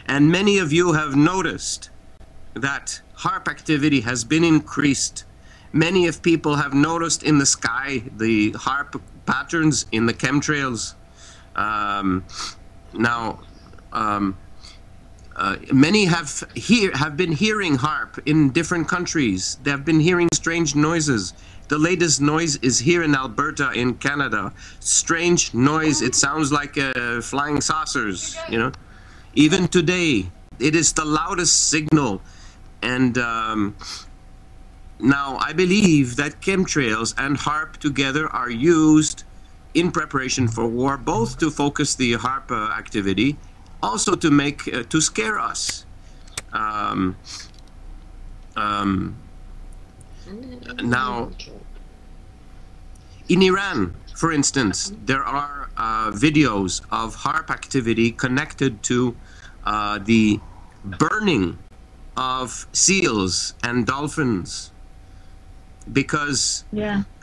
And many of you have noticed that H.A.A.R.P activity has been increased. Many of people have noticed in the sky the H.A.A.R.P patterns in the chemtrails. Many have been hearing H.A.A.R.P in different countries. They have been hearing strange noises. The latest noise is here in Alberta, in Canada. Strange noise. It sounds like flying saucers, you know. Even today, it is the loudest signal. And now I believe that chemtrails and H.A.A.R.P together are used in preparation for war, both to focus the H.A.A.R.P activity, also to make to scare us. Now, in Iran, for instance, there are videos of H.A.A.R.P activity connected to the burning of seals and dolphins, because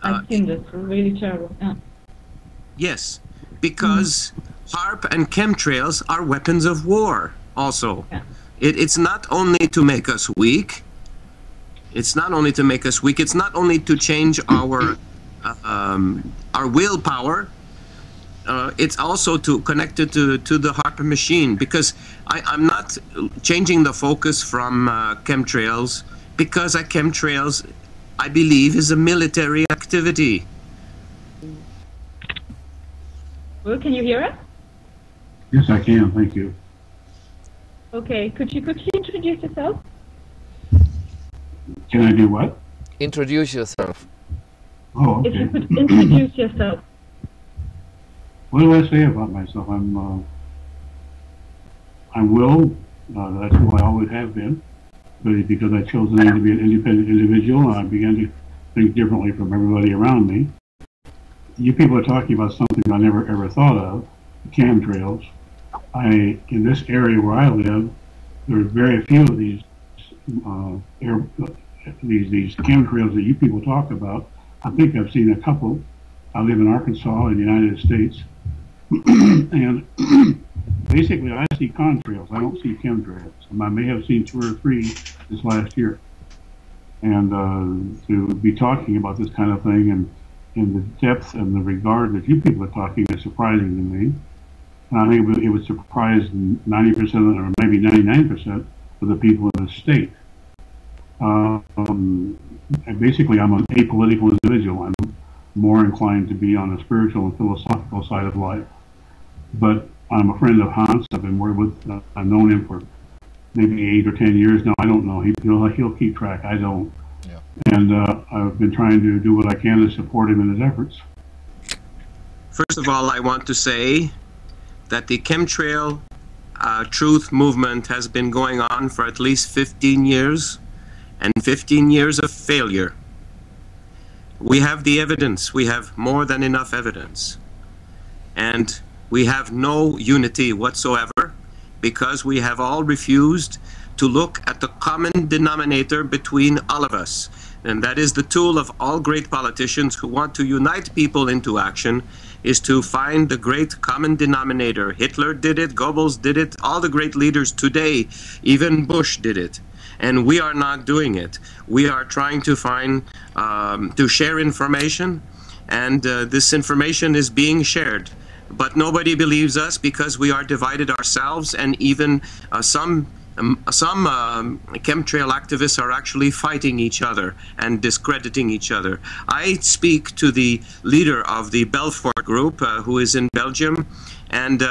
I've seen this. Really terrible. Yes, because H.A.A.R.P and chemtrails are weapons of war also. It's not only to make us weak. It's not only to make us weak. It's not only to change our willpower. It's also to connect it to the H.A.A.R.P machine, because I'm not changing the focus from chemtrails, because chemtrails, I believe, is a military activity. Well, can you hear us? Yes, I can. Thank you. Okay. Could you quickly introduce yourself? Can I do what? Introduce yourself. Oh, okay. If you could introduce yourself. What do I say about myself? I'm Will. That's who I always have been. But because I chose the name to be an independent individual, I began to think differently from everybody around me. You people are talking about something I never ever thought of, chemtrails. In this area where I live, there are very few of these chemtrails that you people talk about. I think I've seen a couple. I live in Arkansas in the United States, and basically I see contrails. I don't see chemtrails. I may have seen 2 or 3 this last year. And to be talking about this kind of thing and in the depth and the regard that you people are talking is surprising to me. And I think it would surprise 90% or maybe 99% of the people in the state. Basically, I'm an apolitical individual. I'm more inclined to be on the spiritual and philosophical side of life. But I'm a friend of Hans. I've been working with. I've known him for maybe 8 or 10 years now. I don't know. He'll keep track. I don't. Yeah. And I've been trying to do what I can to support him in his efforts. First of all, I want to say that the chemtrail truth movement has been going on for at least 15 years, and 15 years of failure. We have the evidence. We have more than enough evidence. And we have no unity whatsoever, because we have all refused to look at the common denominator between all of us. And that is the tool of all great politicians who want to unite people into action, is to find the great common denominator. Hitler did it, Goebbels did it, all the great leaders today, even Bush did it. And we are not doing it. We are trying to find, to share information, and this information is being shared. But nobody believes us because we are divided ourselves, and even some chemtrail activists are actually fighting each other and discrediting each other. I speak to the leader of the Belfort group, who is in Belgium, and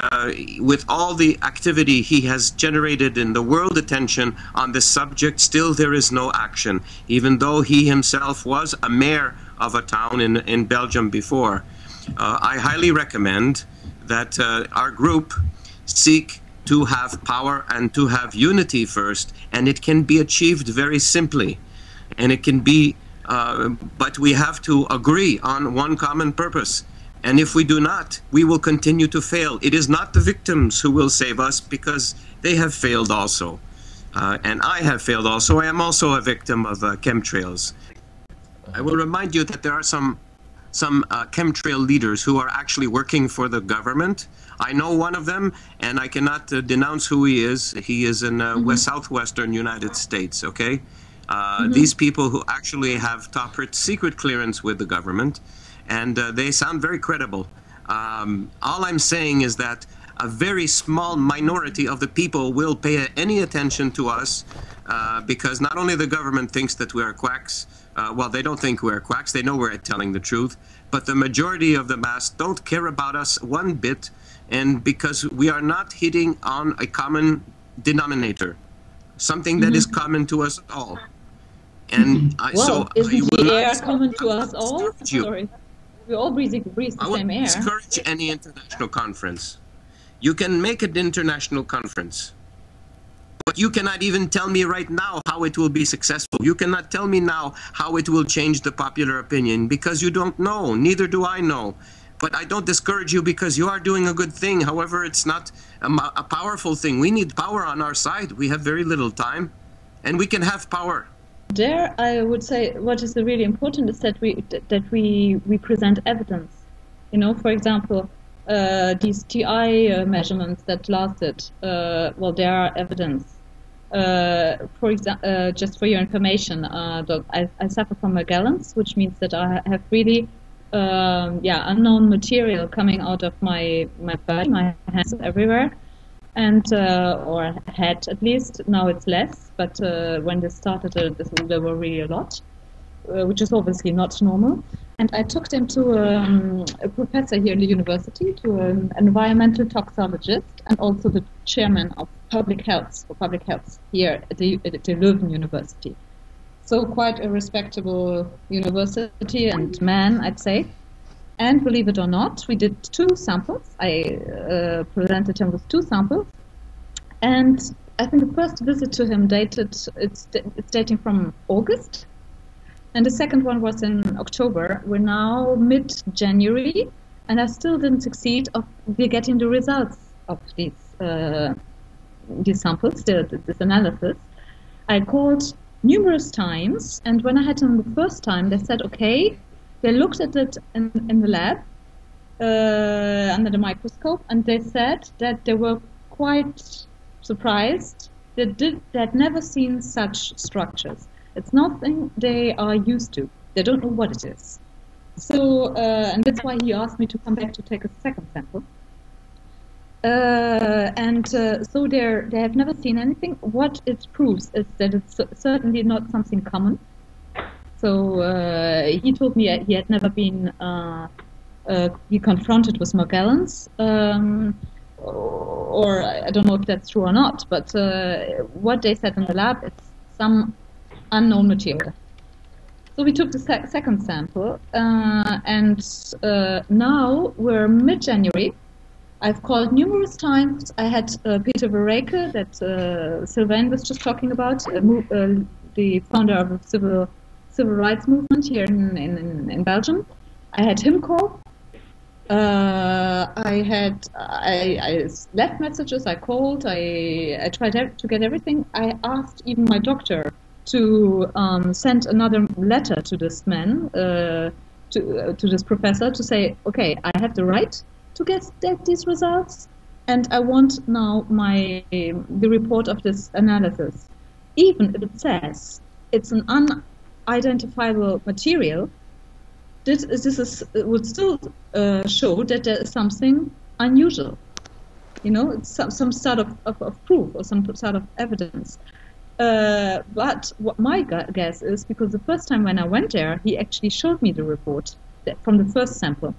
with all the activity he has generated in the world attention on this subject, still there is no action, even though he himself was a mayor of a town in Belgium before. I highly recommend that our group seek to have power and to have unity first, and it can be achieved very simply. And it can be, but we have to agree on one common purpose. And if we do not, we will continue to fail. It is not the victims who will save us, because they have failed also. And I have failed also. I am also a victim of chemtrails. I will remind you that there are some chemtrail leaders who are actually working for the government. I know one of them, and I cannot denounce who he is. He is in southwestern United States, okay? These people who actually have top secret clearance with the government, and they sound very credible. All I'm saying is that a very small minority of the people will pay any attention to us, because not only the government thinks that we are quacks, well, they don't think we're quacks, they know we're telling the truth, but the majority of the mass don't care about us one bit, and because we are not hitting on a common denominator, something that is common to us all. And well, isn't the air common to us all? Sorry. We all breathe the same air. I would discourage any international conference. You can make an international conference, but you cannot even tell me right now how it will be successful. You cannot tell me now how it will change the popular opinion, because you don't know. Neither do I know. But I don't discourage you, because you are doing a good thing. However, it's not a powerful thing. We need power on our side. We have very little time, and we can have power. There, I would say what is really important is that we present evidence. You know, for example, these TI measurements that lasted. Well, there are evidence. For example, just for your information, I suffer from Morgellons, which means that I have really unknown material coming out of my body, my hands everywhere. And or had at least. Now it's less, but when this started, there were really a lot, which is obviously not normal. And I took them to a professor here in the university, to an environmental toxicologist, and also the chairman of public health here at the Leuven University. So quite a respectable university and man, I'd say. And believe it or not, we did 2 samples. I presented him with 2 samples. And I think the first visit to him it's dating from August. And the second one was in October. We're now mid-January, and I still didn't succeed of getting the results of these samples, this analysis. I called numerous times, and when I had them the first time, they said, okay. They looked at it in the lab under the microscope, and they said that they were quite surprised. They had never seen such structures. It's nothing they are used to. They don't know what it is. So, and that's why he asked me to come back to take a second sample. So they have never seen anything. What it proves is that it's certainly not something common. So he told me he had never been confronted with Morgellons, or I don't know if that's true or not, but what they said in the lab, it's some unknown material. So we took the second sample, and now we're mid-January. I've called numerous times. I had Peter Verreke, that Sylvain was just talking about, the founder of the civil rights movement here in Belgium. I had him call. I left messages. I called. I tried to get everything. I asked even my doctor to send another letter to this man, to this professor, to say, okay, I have the right to get these results, and I want now the report of this analysis. Even if it says it's an unidentifiable material, this would still show that there is something unusual. You know, it's some sort of proof or some sort of evidence. But what my guess is, because the first time when I went there, he actually showed me the report from the first sample.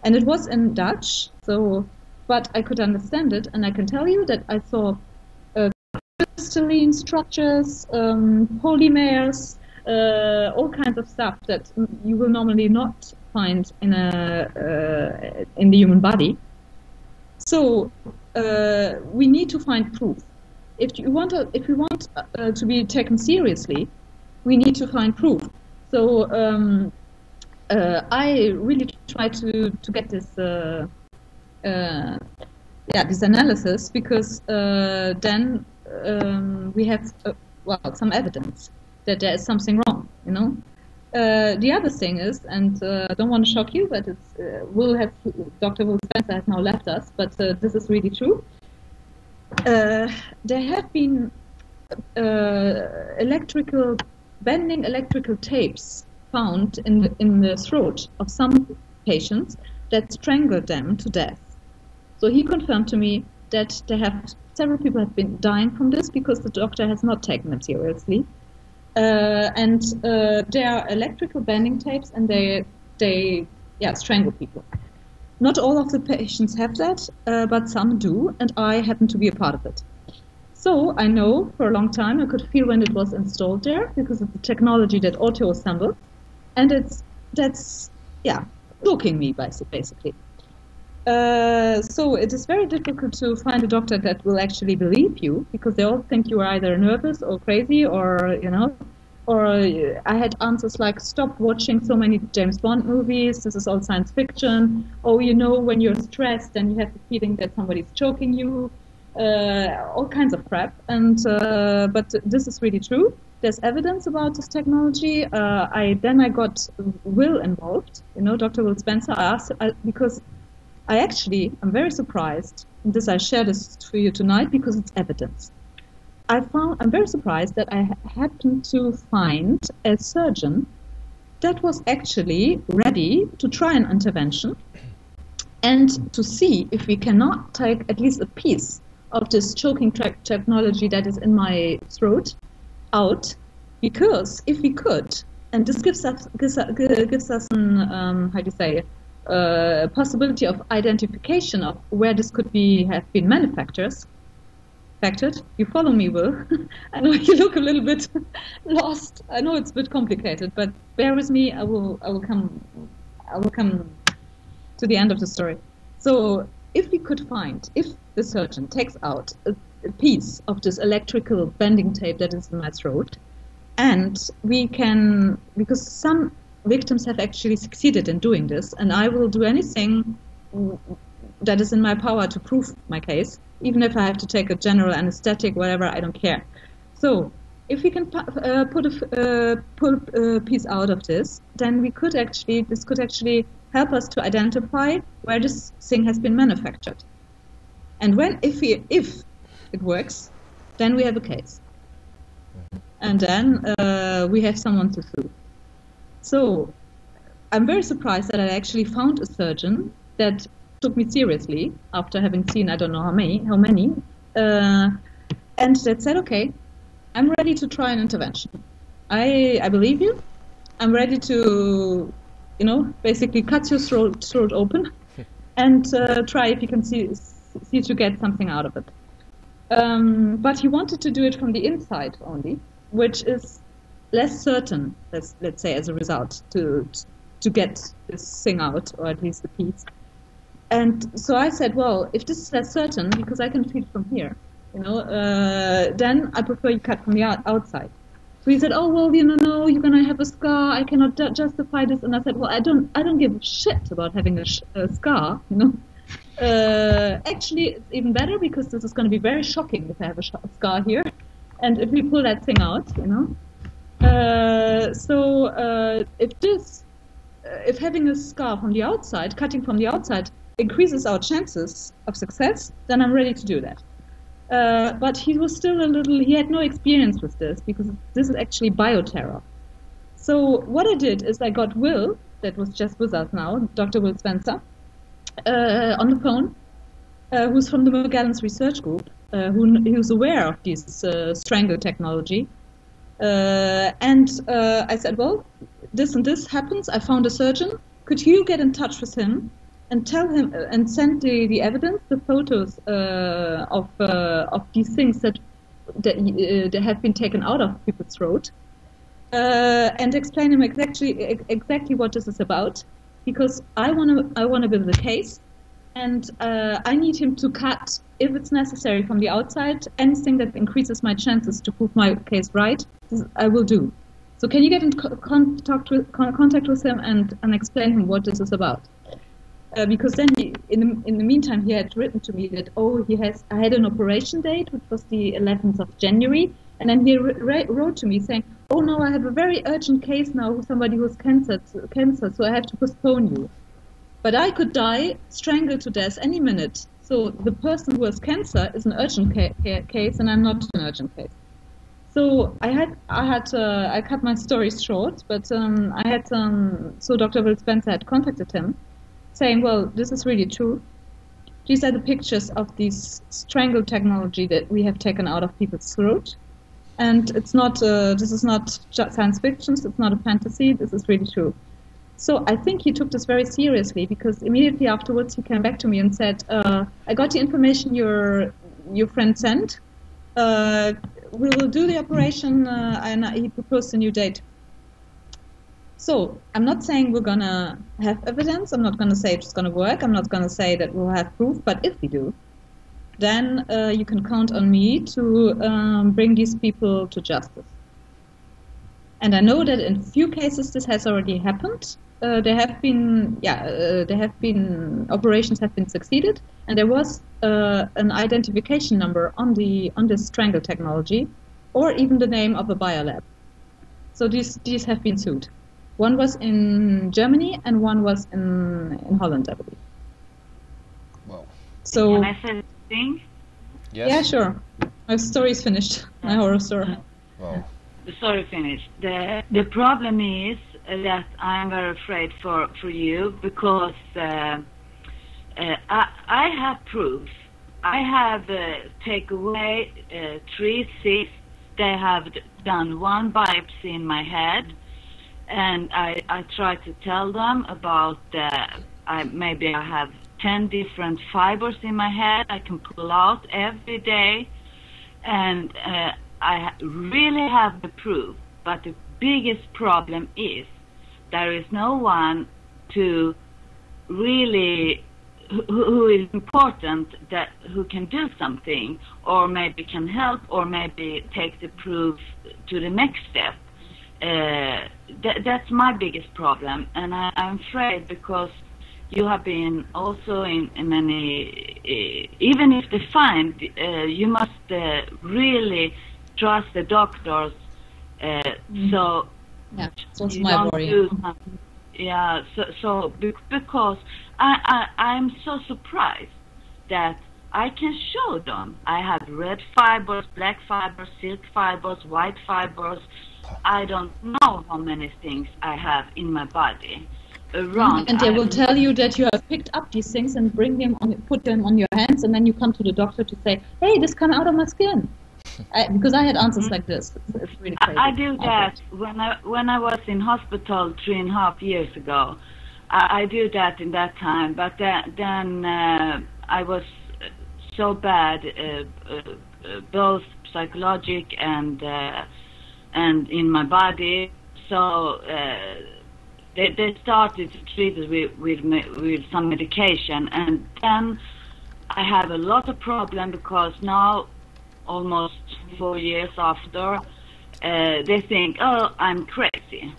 And it was in Dutch, but I could understand it, and I can tell you that I saw crystalline structures, polymers, all kinds of stuff that you will normally not find in in the human body. So we need to find proof. If we want to be taken seriously, we need to find proof. So I really try to get this this analysis, because then we have some evidence that there is something wrong. The other thing is, and I don't want to shock you, but it's Dr. Will Spencer has now left us, but this is really true. There have been bending electrical tapes found in the throat of some patients that strangled them to death. So he confirmed to me that several people have been dying from this because the doctor has not taken them seriously. And there are electrical bending tapes, and they strangle people. Not all of the patients have that, but some do, and I happen to be a part of it. So I know for a long time, I could feel when it was installed there, because it's a technology that auto-assembles, and that's stalking me basically. So it is very difficult to find a doctor that will actually believe you, because they all think you are either nervous or crazy, or I had answers like, stop watching so many James Bond movies, this is all science fiction, when you're stressed and you have the feeling that somebody's choking you, all kinds of crap. And but this is really true. There's evidence about this technology. I got Will involved, Dr. Will Spencer. I asked, because I'm very surprised, and I share this for you tonight because it's evidence. I'm very surprised that I happened to find a surgeon that was actually ready to try an intervention and to see if we cannot take at least a piece of this choking technology that is in my throat out, because if we could, and this gives us an possibility of identification of where this could have been manufactured. You follow me, Will? I know you look a little bit lost. I know it's a bit complicated, but bear with me. I will come to the end of the story. So if the surgeon takes out a piece of this electrical bending tape that is in my throat, and because some victims have actually succeeded in doing this, and I will do anything that is in my power to prove my case, even if I have to take a general anesthetic, whatever, I don't care. So if we can pull a piece out of this, then this could actually help us to identify where this thing has been manufactured. And if it works, then we have a case. And then we have someone to sue. So I'm very surprised that I actually found a surgeon that took me seriously after having seen I don't know how many, and that said, okay, I'm ready to try an intervention. I believe you. I'm ready to, basically cut your throat open and try if you can see to get something out of it. But he wanted to do it from the inside only, which is less certain, let's say, as a result, to get this thing out, or at least the piece. And so I said, well, if this is less certain, because I can feel from here, then I prefer you cut from the outside. So he said, oh, well, no, you're going to have a scar. I cannot justify this. And I said, well, I don't give a shit about having a scar, Actually, it's even better, because this is going to be very shocking if I have a scar here. And if we pull that thing out, if having a scar from the outside, cutting from the outside, increases our chances of success, then I'm ready to do that. But he was still he had no experience with this, because this is actually bioterror. So what I did is I got Will, that was just with us now, Dr. Will Spencer, on the phone, who's from the Morgellons research group, who's aware of this strangle technology. And I said, well, this and this happens. I found a surgeon. Could you get in touch with him and tell him and send the evidence, the photos of these things that have been taken out of people's throat, and explain him exactly what this is about, because I wanna build a case, and I need him to cut, if it's necessary, from the outside, anything that increases my chances to prove my case right, I will do. So can you get in contact with him and explain him what this is about? Because then in the meantime, he had written to me that, I had an operation date, which was the 11th of January, and then he wrote to me saying, oh no, I have a very urgent case now with somebody who's cancer, so I have to postpone you. But I could die, strangled to death any minute. So the person who has cancer is an urgent case, and I'm not an urgent case. So I cut my story short, but so Dr. Will Spencer had contacted him, saying, well, this is really true. These are the pictures of this strangle technology that we have taken out of people's throat. And it's not, this is not science fiction, it's not a fantasy, this is really true. So I think he took this very seriously, because immediately afterwards he came back to me and said, I got the information your friend sent. We will do the operation, and he proposed a new date. So I'm not saying we're going to have evidence. I'm not going to say it's going to work. I'm not going to say that we'll have proof. But if we do, then you can count on me to bring these people to justice. And I know that in few cases this has already happened. There have been operations have been succeeded, and there was an identification number on this strangle technology, or even the name of a biolab. So these have been sued. One was in Germany and one was in Holland, I believe. Wow. So can I say something? Yes. Yeah, sure. My story is finished. My horror story. Wow. The story finished. The problem is that I'm very afraid for you, because I have proof. I have taken away 3 cysts. They have done 1 biopsy in my head, and I try to tell them about maybe I have 10 different fibers in my head I can pull out every day, and I really have the proof. But the biggest problem is there is no one to really who is important, that who can do something, or maybe can help, or maybe take the proof to the next step. That's my biggest problem, and I'm afraid, because you have been also in many, even if they find, you must really trust the doctors. So yeah, that's you my don't worry. do something. Yeah, so because I'm so surprised that I can show them. I have red fibers, black fibers, silk fibers, white fibers. I don't know how many things I have in my body. Around. And they will tell you that you have picked up these things and put them on your hands, and then you come to the doctor to say, hey, this came out of my skin. Because I had answers like this. It's really crazy. I do that when I was in hospital 3.5 years ago. I do that in that time, but then I was so bad, both psychologic and in my body. So they started to treat it with some medication, and then I have a lot of problem, because now, almost 4 years after, they think, oh, I'm crazy.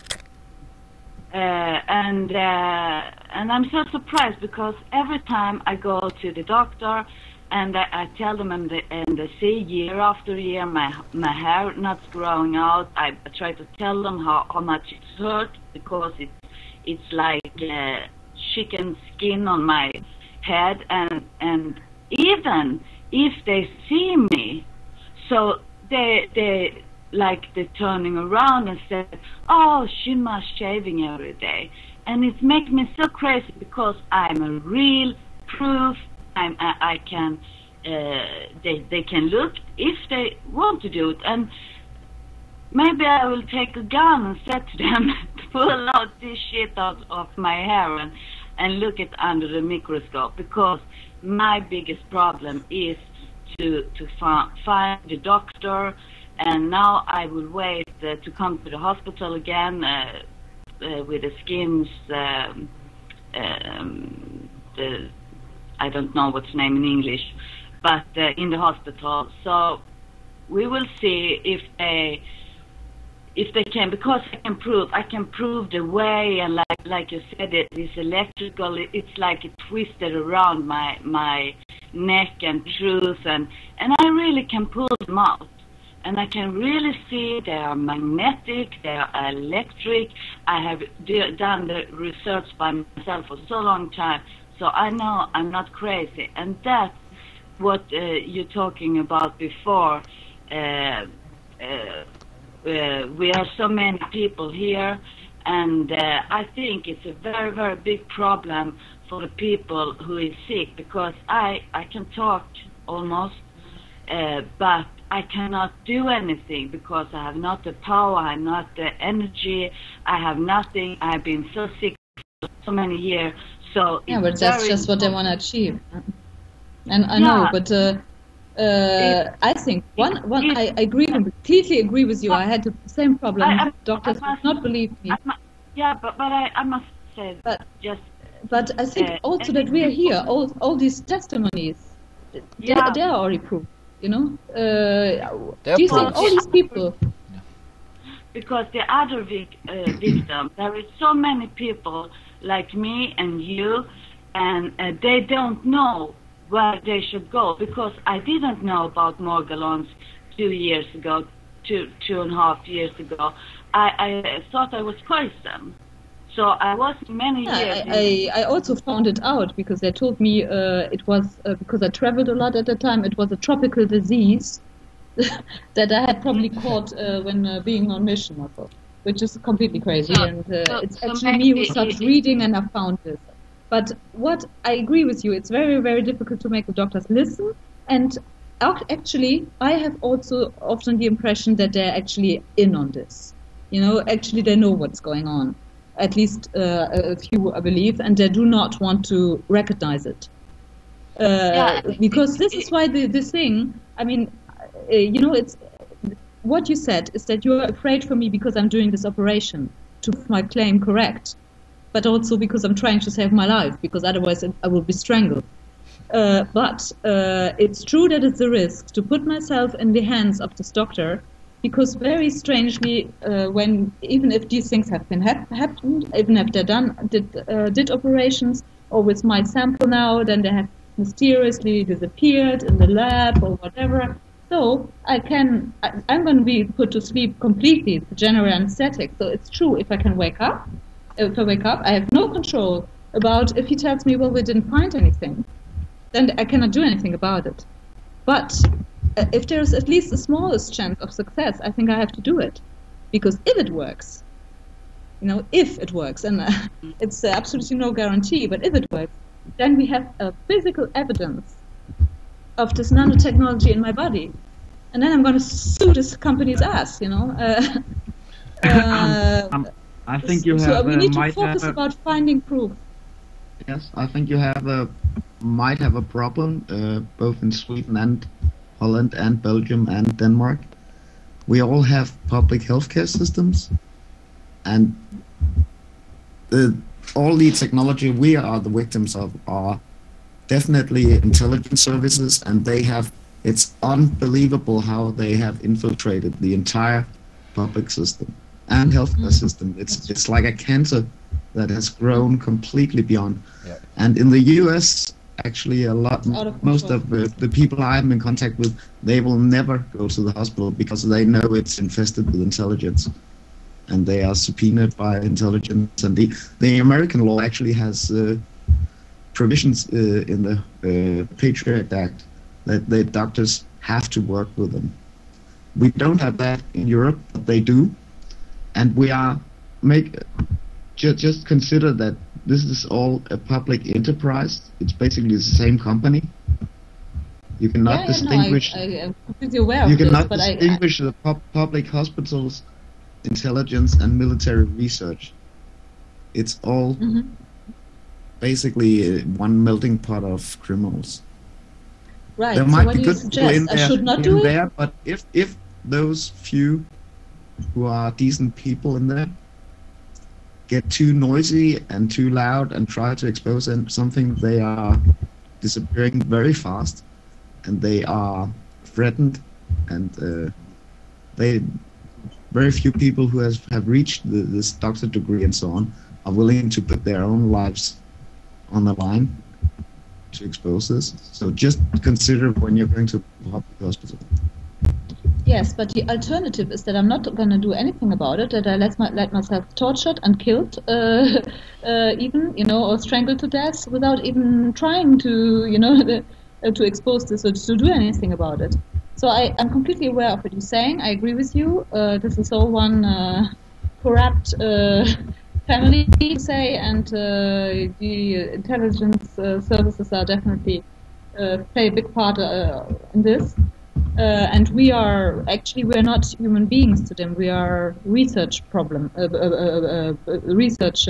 And I'm so surprised, because every time I go to the doctor and I tell them, and they see year after year my hair not growing out, I try to tell them how much it hurts, because it's like chicken skin on my head, and even if they see me, so they're turning around and say, oh, she must shaving every day. And it makes me so crazy, because I'm a real proof. I can, they can look if they want to do it. And maybe I will take a gun and say to them, pull out this shit out of my hair and look it under the microscope, because my biggest problem is to find the doctor. And now I will wait to come to the hospital again with the skins I don't know what's name in English, but in the hospital. So we will see if they can, because I can prove the way, and like you said, it is electrical. It's like it twisted around my neck and truth, and I really can pull them out, and I can really see they are magnetic, they are electric. I have done the research by myself for so long time, so I know I'm not crazy, and that's what you're talking about before. We are so many people here, and I think it's a very, very big problem for the people who is sick, because I can talk almost, but I cannot do anything because I have not the power, I have not the energy, I have nothing. I've been so sick for so many years. So yeah, but that's just what they want to achieve, and I know, but. I think I agree, completely agree with you. I had the same problem. Doctors would not believe me. But I must say, but I think also that we are here. All these testimonies, they are already proof. You know, do you think all these people? Because the other victim, there is so many people like me and you, and they don't know where they should go, because I didn't know about Morgellons 2 years ago, two and a half years ago. I thought I was poisoned. So I was many years. I also found it out because they told me it was because I traveled a lot at the time. It was a tropical disease that I had probably caught when being on mission, also, which is completely crazy. And it's actually me who started reading, and I found this. But what I agree with you, it's very, very difficult to make the doctors listen. And actually, I have also often the impression that they're actually in on this. You know, actually they know what's going on. At least a few, I believe, and they do not want to recognize it. Because this is why the thing, I mean, you know, it's what you said is that you're afraid for me because I'm doing this operation to prove my claim correct. But also because I'm trying to save my life, because otherwise I will be strangled. But it's true that it's a risk to put myself in the hands of this doctor, because very strangely, even if these things have been happened, even if they did operations, or with my sample now, then they have mysteriously disappeared in the lab or whatever. So I'm going to be put to sleep completely. It's a general anesthetic. So it's true, if I wake up, I have no control about if he tells me, well, we didn't find anything, then I cannot do anything about it. But if there's at least the smallest chance of success, I think I have to do it. Because if it works, you know, if it works, and it's absolutely no guarantee, but if it works, then we have a physical evidence of this nanotechnology in my body. And then I'm going to sue this company's ass, you know. I think you have. So we need to focus about finding proof. Yes, I think you might have a problem both in Sweden and Holland and Belgium and Denmark. We all have public healthcare systems, and all the technology we are the victims of are definitely intelligence services, and it's unbelievable how they have infiltrated the entire public system and healthcare system. It's like a cancer that has grown completely beyond. Yeah. And in the US, actually most of the people I'm in contact with, they will never go to the hospital because they know it's infested with intelligence, and they are subpoenaed by intelligence. And the American law actually has provisions in the Patriot Act that the doctors have to work with them. We don't have that in Europe, but they do. And we are just consider that this is all a public enterprise. It's basically the same company. You cannot distinguish. I'm completely aware of you cannot this, distinguish the public hospitals, intelligence, and military research. It's all basically one melting pot of criminals. Right. There so might what be do you good suggest? people in I should not do it? but if those few who are decent people in there, get too noisy and too loud and try to expose something, they are disappearing very fast, and they are threatened, and very few people who have reached this doctor degree and so on are willing to put their own lives on the line to expose this. So just consider when you're going to a public hospital. Yes, but the alternative is that I'm not going to do anything about it, that I let myself tortured and killed, even, or strangled to death without even trying to, to expose this or to do anything about it. So I'm completely aware of what you're saying. I agree with you. This is all one corrupt family, to say, and the intelligence services are definitely play a big part in this. And we're not human beings to them. We are research research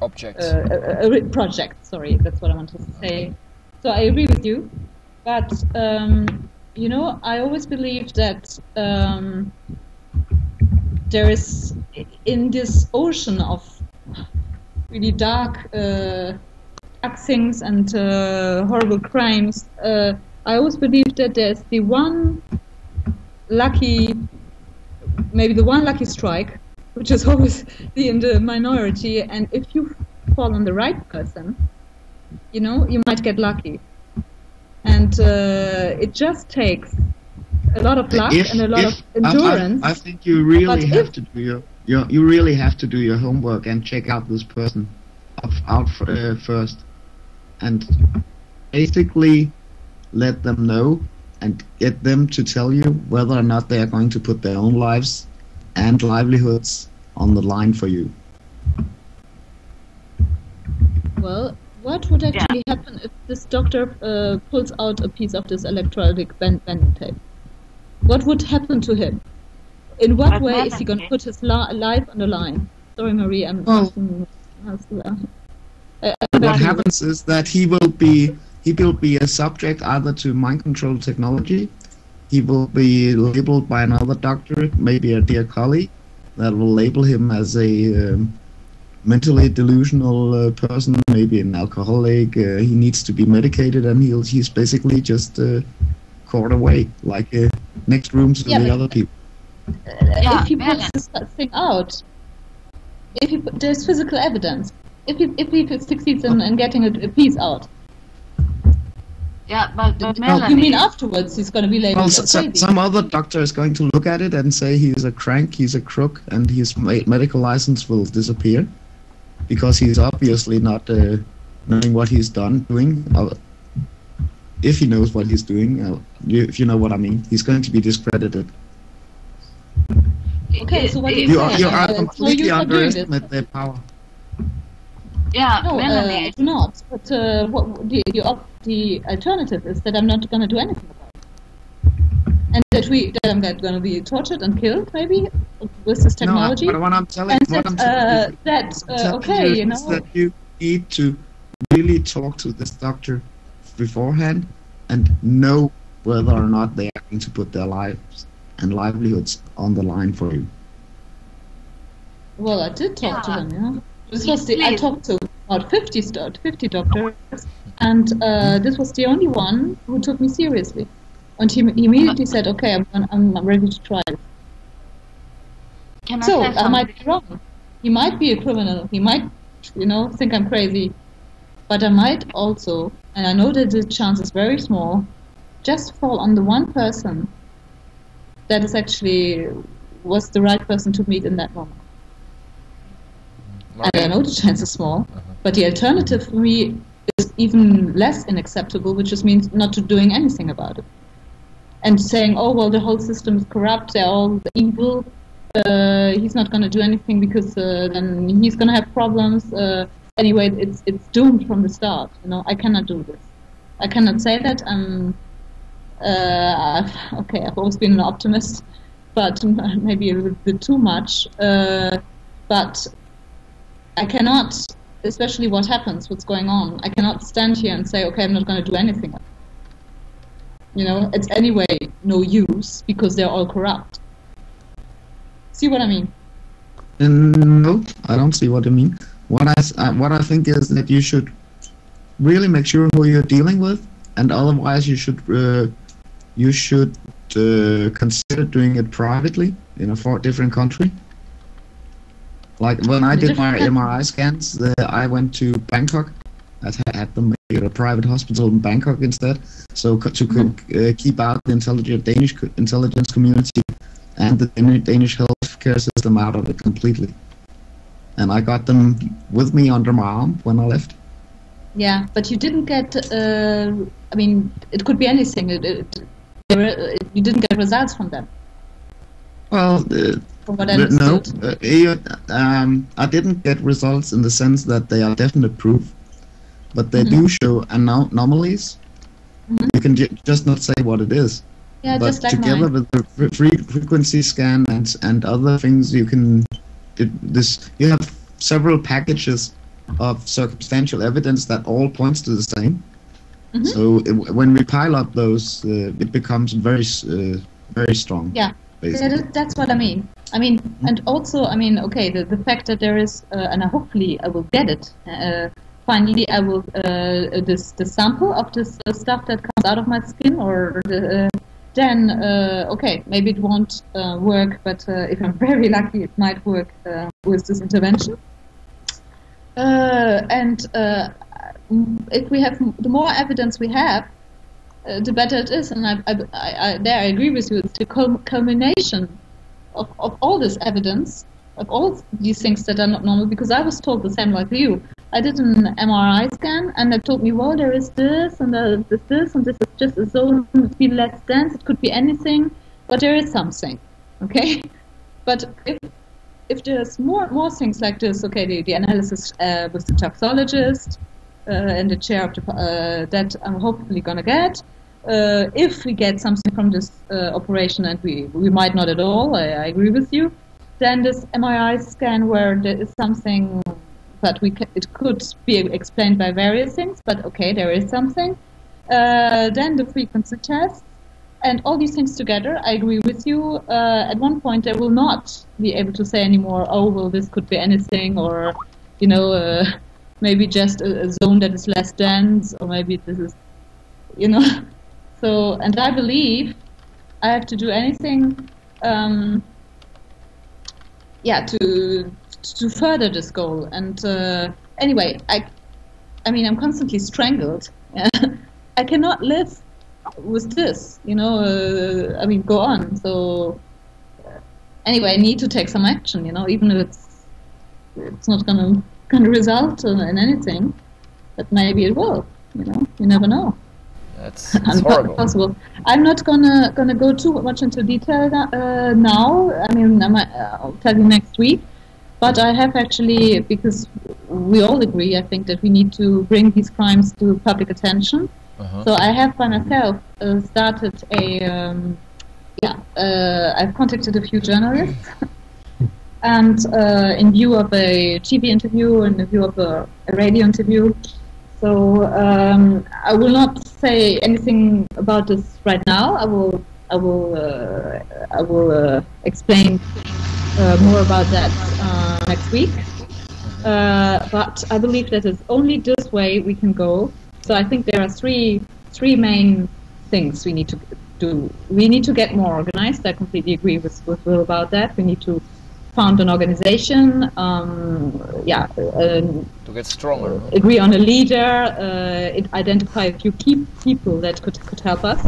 objects. Project. Sorry, that's what I wanted to say. So I agree with you, but I always believe that there is, in this ocean of really dark things and horrible crimes, I always believe that there's the one lucky strike, which is always in the minority, and if you fall on the right person, you might get lucky. And it just takes a lot of luck and a lot of endurance. I think you really have to do you really have to do your homework and check out this person out first, and basically let them know and get them to tell you whether or not they are going to put their own lives and livelihoods on the line for you. Well, what would actually happen if this doctor pulls out a piece of this electronic bending tape? What would happen to him? In what way is he going to put his life on the line? Sorry, Marie, I'm asking. What happens is that he will be a subject either to mind control technology. He will be labeled by another doctor, maybe a dear colleague, that will label him as a mentally delusional person, maybe an alcoholic. He needs to be medicated, and he's basically just caught away, like next room to the other people. If he puts this thing out, there's physical evidence. If he succeeds in getting a piece out. Yeah, but you mean afterwards he's going to be labeled as crazy? Some other doctor is going to look at it and say he's a crank, he's a crook, and his medical license will disappear because he's obviously not knowing what he's doing. If he knows what he's doing, if you know what I mean, he's going to be discredited. Okay, so what you are completely underestimate their power. Yeah, no, Melanie. I do not. But the alternative is that I'm not going to do anything about it, and that I'm going to be tortured and killed, maybe, with this technology. No, but what I'm telling you is that you need to really talk to this doctor beforehand and know whether or not they are going to put their lives and livelihoods on the line for you. Well, I did talk to him, This was I talked to about 50 doctors, and this was the only one who took me seriously. And he immediately said, "Okay, I'm ready to try it." I might be wrong. He might be a criminal. He might, think I'm crazy. But I might also, and I know that the chance is very small, just fall on the one person that is actually was the right person to meet in that moment. And I know the chance is small, but the alternative for me is even less unacceptable, which just means not to doing anything about it. And saying, oh, well, the whole system is corrupt, they're all evil, he's not going to do anything because then he's going to have problems. Anyway, it's doomed from the start. I cannot do this. I cannot say that. I've always been an optimist, but maybe a little bit too much. But I cannot, especially what's going on, I cannot stand here and say, okay, I'm not going to do anything. It's anyway no use because they're all corrupt. See what I mean? No, I don't see what you mean. What I think is that you should really make sure who you're dealing with, and otherwise you should consider doing it privately in a different country. Like when I did my MRI scans, I went to Bangkok. I had them at a private hospital in Bangkok instead, so to keep out the Danish intelligence community and the Danish healthcare system out of it completely. And I got them with me under my arm when I left. Yeah, but you didn't get. I mean, it could be anything. You didn't get results from them. Well, from what I understood. No, I didn't get results in the sense that they are definite proof, but they do show anomalies. You can just not say what it is. Yeah, but just like together mine. with the frequency scan and other things, you can. You have several packages of circumstantial evidence that all points to the same. So when we pile up those, it becomes very strong. Yeah, that's what I mean. I mean, and also, I mean, okay, the fact that there is, and hopefully I will get it. Finally, I will the sample of this stuff that comes out of my skin, or then okay, maybe it won't work, but if I'm very lucky, it might work with this intervention. And if we have, the more evidence we have, the better it is. And I agree with you. It's the culmination of all this evidence, of all these things that are not normal. Because I was told the same like you. I did an MRI scan, and they told me, well, there is this, and there's this, and this is just a zone. It feel less dense. It could be anything, but there is something. Okay, but if there's more things like this, okay, the analysis with the toxologist in the chair of the, that I'm hopefully gonna get. If we get something from this operation, and we might not at all, I agree with you, then this MRI scan where there is something that it could be explained by various things, but okay, there is something. Then the frequency test. And all these things together, I agree with you. At one point, I will not be able to say anymore, oh, well, this could be anything, or, you know, maybe just a zone that is less dense, or maybe this is, you know. So, and I believe I have to do anything, yeah, to further this goal. And anyway, I mean, I'm constantly strangled. I cannot live with this, you know, I mean, go on. So anyway, I need to take some action, you know, even if it's not gonna result in anything, but maybe it will, you know, you never know. That's horrible. Possible. I'm not gonna go too much into detail now. I mean, I'll tell you next week. But I have actually, because we all agree, I think, that we need to bring these crimes to public attention. So I have by myself started I've contacted a few journalists, and in view of a TV interview and in view of a radio interview. So I will not say anything about this right now. I will explain more about that next week. But I believe that it's only this way we can go. So I think there are three main things we need to do. We need to get more organized. I completely agree with Will about that. We need to found an organization. To get stronger. Agree on a leader. Identify a few key people that could help us.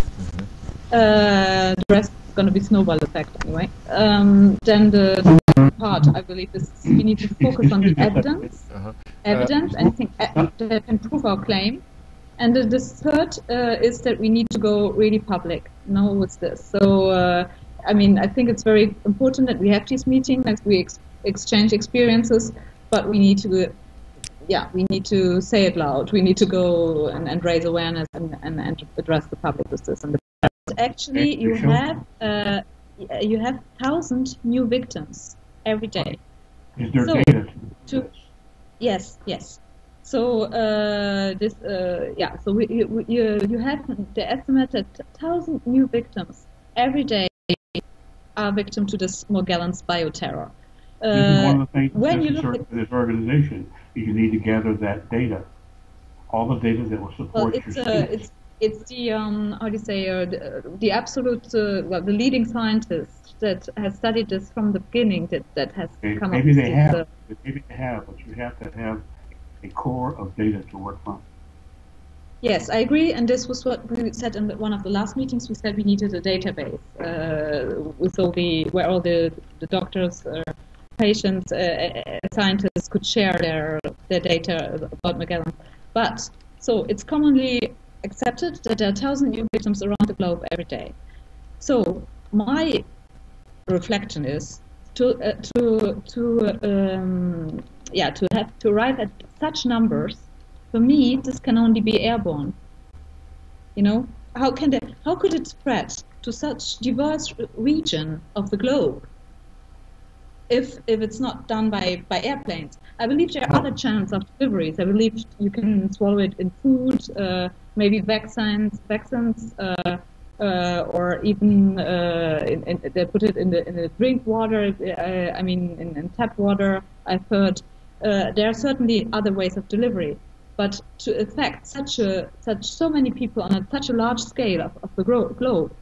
The rest is going to be snowball effect anyway. Then the part, I believe, is we need to focus on the evidence. Anything that can prove our claim. And the third is that we need to go really public. Now, what's this? So, I mean, I think it's very important that we have these meetings, that we exchange experiences, but we need to, we need to say it loud. We need to go and raise awareness and address the public with this. And actually, you have 1,000 new victims every day. Is there data? Yes. So so you have the estimate that 1,000 new victims every day are victim to this Morgellons bioterror. This is one of the things when you that's look for this organization. You need to gather that data, all the data that will support your speech. It's the how do you say the absolute the leading scientist that has studied this from the beginning that has come maybe up they with have, this, maybe they have, but you have to have a core of data to work from. Yes, I agree, and this was what we said in one of the last meetings. We said we needed a database with where all the doctors, patients, scientists could share their data about Morgellons. But so it's commonly accepted that there are 1,000 new victims around the globe every day. So my reflection is to arrive at such numbers. For me, this can only be airborne. You know, how could it spread to such diverse region of the globe if it's not done by airplanes? I believe there are other channels of deliveries. I believe you can swallow it in food, maybe vaccines, or even they put it in the drink water. I mean, in tap water. I've heard there are certainly other ways of delivery. But to affect so many people on such a large scale of the globe,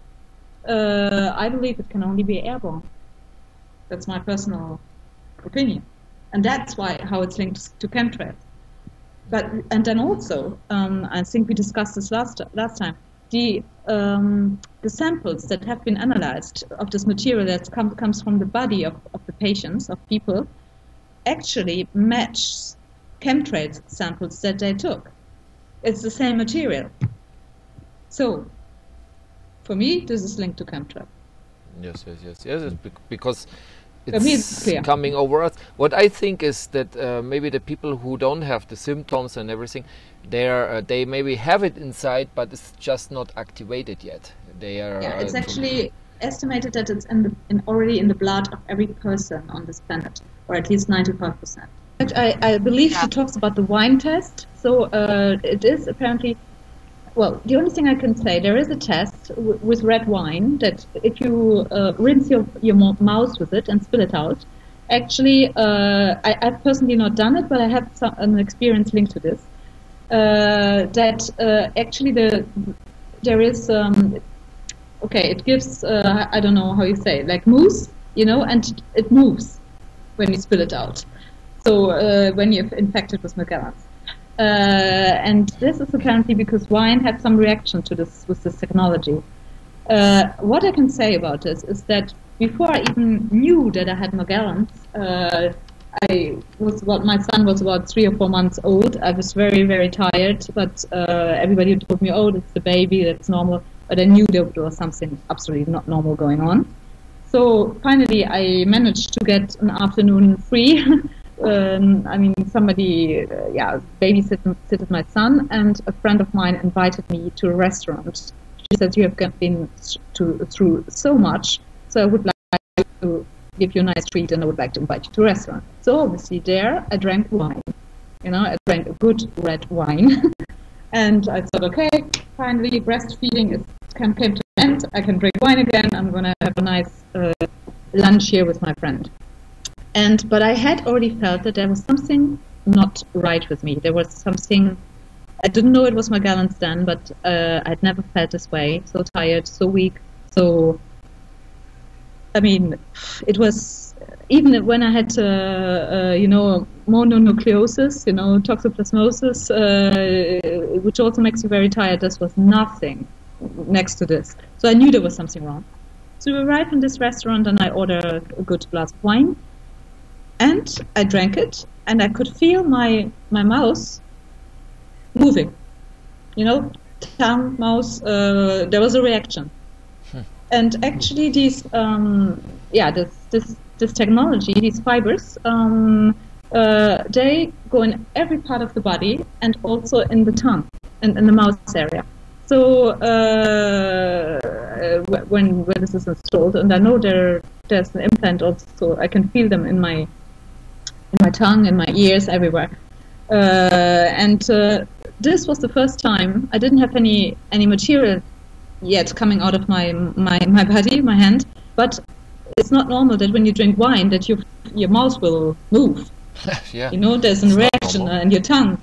I believe it can only be airborne. That's my personal opinion, and that's how it's linked to chemtrails. And then also, I think we discussed this last time. The samples that have been analyzed of this material that comes from the body of the patients, of people, actually match chemtrail samples that they took. It's the same material. So, for me, this is linked to chemtrail. Yes, because it's coming over us. What I think is that maybe the people who don't have the symptoms and everything, they maybe have it inside, but it's just not activated yet. They are. Yeah, it's actually estimated that it's already in the blood of every person on this planet, or at least 95%. I believe she talks about the wine test. So it is apparently, well, the only thing I can say, there is a test with red wine that if you rinse your mouth with it and spill it out, actually, I've personally not done it, but I have an experience linked to this, that actually there is, it gives, I don't know how you say, like mousse, you know, and it moves when you spill it out. So when you're infected with Morgellons. And this is apparently because wine had some reaction to this with this technology. What I can say about this is that before I even knew that I had Morgellons, my son was about 3 or 4 months old. I was very, very tired, but everybody told me, oh, it's the baby, that's normal. But I knew there was something absolutely not normal going on. So finally I managed to get an afternoon free. I mean, somebody, babysitted my son, and a friend of mine invited me to a restaurant. She said, you have been through so much, so I would like to give you a nice treat, and I would like to invite you to a restaurant. So obviously there, I drank wine. You know, I drank a good red wine. And I thought, okay, finally breastfeeding came to an end. I can drink wine again. I'm going to have a nice lunch here with my friend. But I had already felt that there was something not right with me. There was something, I didn't know it was Morgellons then, but I'd never felt this way, so tired, so weak. So, I mean, it was, even when I had, mononucleosis, toxoplasmosis, which also makes you very tired, this was nothing next to this. So I knew there was something wrong. So we arrived in this restaurant and I ordered a good glass of wine. And I drank it, and I could feel my mouth moving. You know, tongue, mouth, there was a reaction. And actually these, this technology, these fibers, they go in every part of the body and also in the tongue, in the mouth area. So when this is installed, and I know there's an implant also, so I can feel them in my tongue, in my ears, everywhere. This was the first time I didn't have any material yet coming out of my body, my hand, but it's not normal that when you drink wine that your mouth will move. Yeah. You know, there's a reaction in your tongue.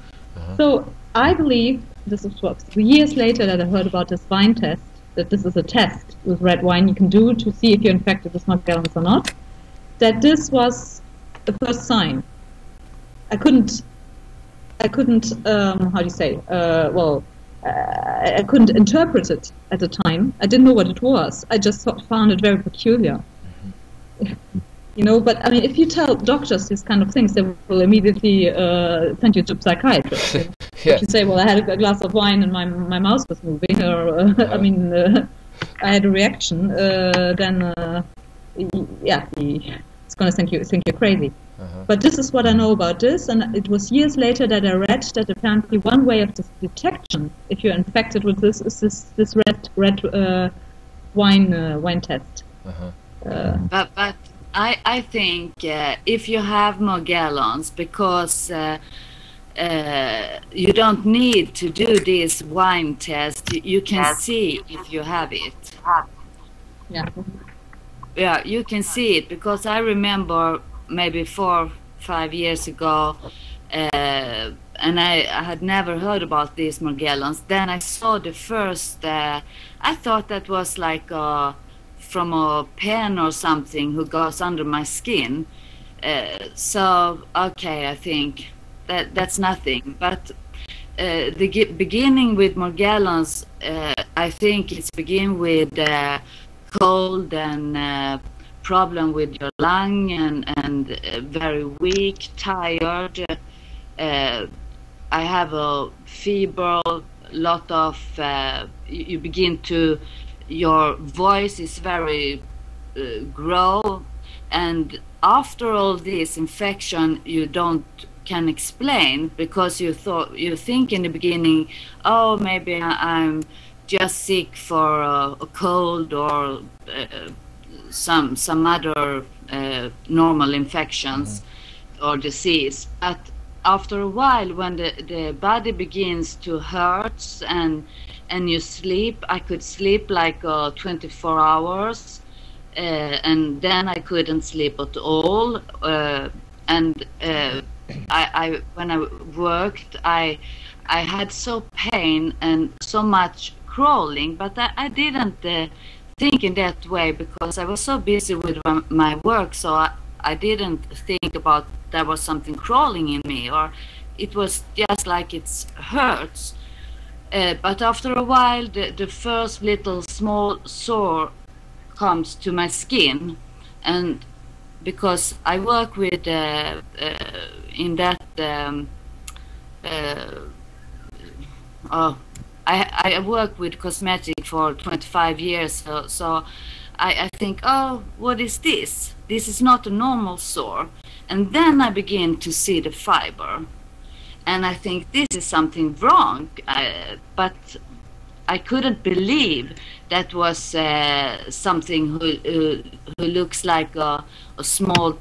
So I believe this is what years later that I heard about this wine test, that this is a test with red wine you can do to see if you're infected with Morgellons or not, that this was the first sign. I couldn't how do you say, I couldn't interpret it at the time. I didn't know what it was. I just found it very peculiar. You know, but I mean, if you tell doctors these kind of things, they will immediately send you to a psychiatrist. Yeah. If you say, well, I had a glass of wine and my mouth was moving, or I had a reaction, then it's going to think you're crazy. But this is what I know about this, and it was years later that I read that apparently one way of detection, if you're infected with this, is this red wine test. But I think if you have Morgellons, because you don't need to do this wine test, you can see if you have it. Yeah, you can see it, because I remember maybe 4 or 5 years ago, and I had never heard about these Morgellons. Then I saw the first, I thought that was like from a pen or something who goes under my skin. So, okay, I think that's nothing. But the beginning with Morgellons, I think it's begin with cold and problem with your lung and very weak, tired. I have a fever, lot of, you begin to, your voice is very grow, and after all this infection you can explain, because you think in the beginning, oh, maybe I'm just sick for a cold or some other normal infections or disease. But after a while, when the body begins to hurt and you sleep, I could sleep like 24 hours, and then I couldn't sleep at all. And I when I worked, I had so pain and so much crawling, but I didn't think in that way, because I was so busy with my work, so I didn't think about there was something crawling in me, or it was just like it hurts. But after a while, the first little small sore comes to my skin, and because I work with in that I work with cosmetic for 25 years, so I think, oh, what is this? This is not a normal sore. And then I begin to see the fiber, and I think this is something wrong, but I couldn't believe that was something who looks like a small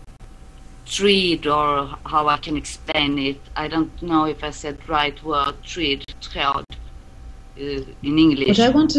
thread, or how I can explain it. I don't know if I said right word, thread, in English. What I want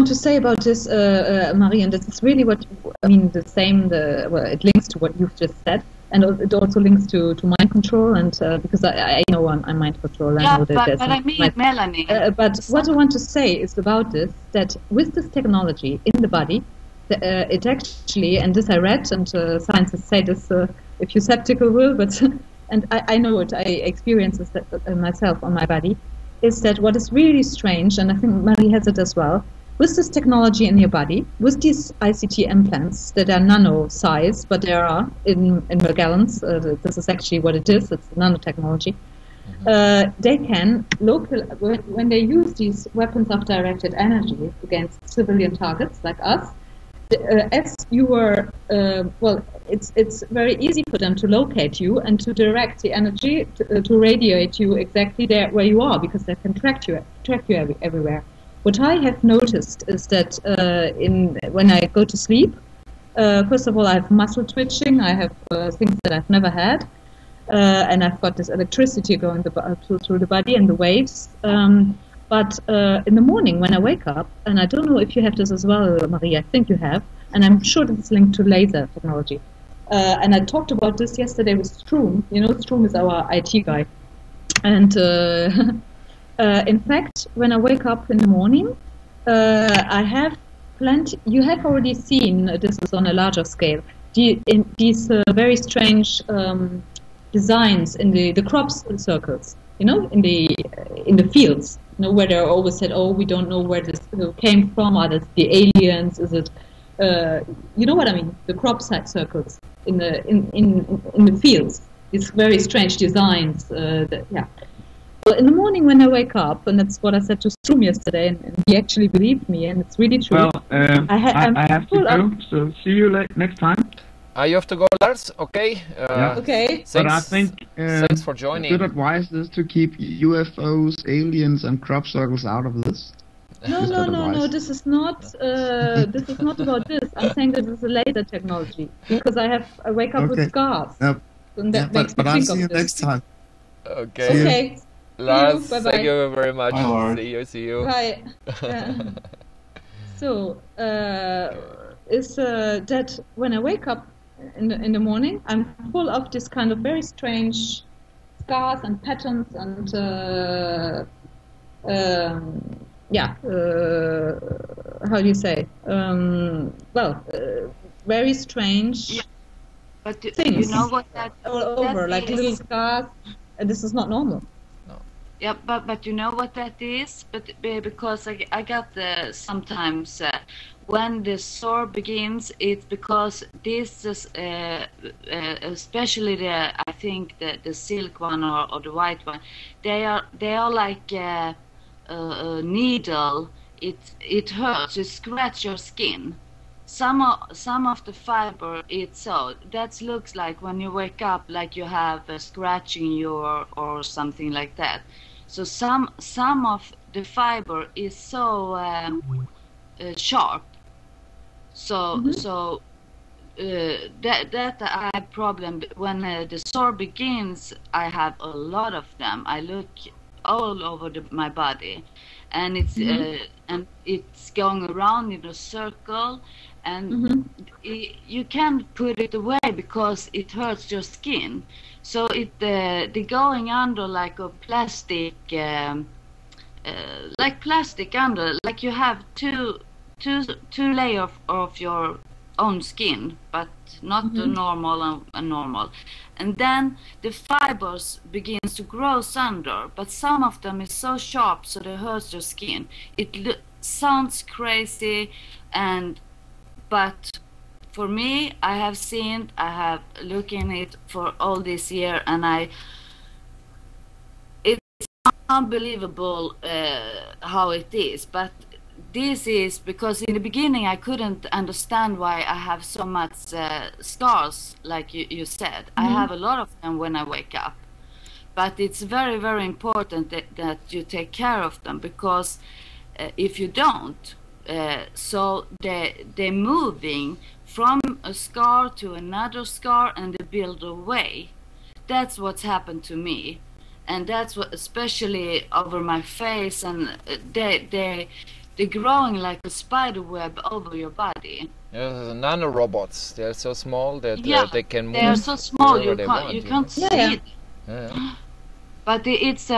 to say about this, Marie, and this is really what I mean. The same. Well, it links to what you've just said, and it also links to mind control. And because I know I'm mind control. Yeah, I know that but I mean, Melanie. But what I want to say is about this, that with this technology in the body, it actually, and this I read, and scientists say this, if you're skeptical will, but and I know it. I experience this myself on my body. Is that what is really strange, and I think Marie has it as well, with this technology in your body, with these ICT implants that are nano size, but there are in Morgellons, this is actually what it is, it's nanotechnology, they can, when they use these weapons of directed energy against civilian targets like us, as you were, it's very easy for them to locate you and to direct the energy to radiate you exactly there where you are, because they can track you everywhere. What I have noticed is that when I go to sleep, first of all, I have muscle twitching. I have things that I've never had, and I've got this electricity going through the body and the waves. But in the morning when I wake up, and I don't know if you have this as well, Marie, I think you have, and I'm sure that it's linked to laser technology. And I talked about this yesterday with Stroom. You know, Stroom is our IT guy. And in fact, when I wake up in the morning, I have plenty. You have already seen, this is on a larger scale, these very strange designs in the crop circles, you know, in the fields, you know, where they always said, oh, we don't know where this came from, are this the aliens, is it, you know what I mean, the crop circles in the fields, these very strange designs, yeah. Well, in the morning when I wake up, and that's what I said to Stroom yesterday, and he actually believed me, and it's really true. Well, I have to go, so see you next time. You have to go, Lars? Okay. Yeah. Okay. Thanks, but I think thanks for joining. Good advice is to keep UFOs, aliens, and crop circles out of this. No. This is not. This is not about this. I'm saying that this is a laser technology because I wake up with scars. Yep. But I'll see you next time. Okay. Okay. Lars, Bye-bye. thank you very much. Bye, Lars. See you. Bye. So, is that when I wake up in the morning, I'm full of this kind of very strange scars and patterns and how do you say? Very strange. Yeah. But things. You know what that all over, like little scars, and this is not normal. Yeah, but you know what that is? But because I got sometimes when the sore begins, it's because this is especially I think the silk one or the white one, they are like a needle. It hurts. It scratch your skin. Some of the fiber, that looks like when you wake up, like you have scratching you or something like that. So some of the fiber is so sharp. So that I have problem when the sore begins. I have a lot of them. I look all over my body, and it's going around in a circle. And you can't put it away because it hurts your skin. So the going under like a plastic, like plastic under, like you have two layers of your own skin, but not the normal and normal. And then the fibers begins to grow under, but some of them is so sharp so they hurts your skin. It sounds crazy, but for me, I have looking it for all this year, and it's unbelievable how it is. But this is because in the beginning I couldn't understand why I have so much scars, like you said. I have a lot of them when I wake up. But it's very, very important that you take care of them, because if you don't, so they're moving from a scar to another scar and they build away. That's what's happened to me, and that's what especially over my face, and they're growing like a spider web over your body. Yeah, nanorobots. They're so small that they can move. They are so small you can't see it. Yeah. But it's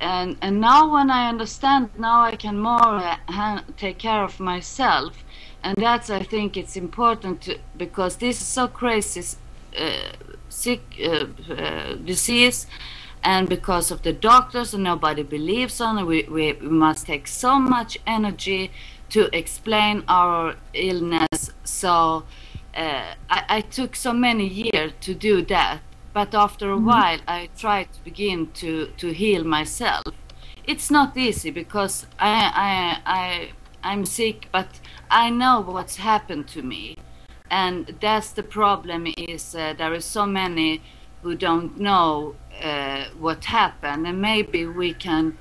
and now when I understand, now I can more take care of myself, and that's, I think it's important because this is so crazy sick disease, and because of the doctors and nobody believes on it, we must take so much energy to explain our illness. So I took so many years to do that. But after a while, I tried to begin to heal myself. It's not easy because I'm sick, but I know what's happened to me, and that's the problem. Is there is so many who don't know what happened, and maybe we can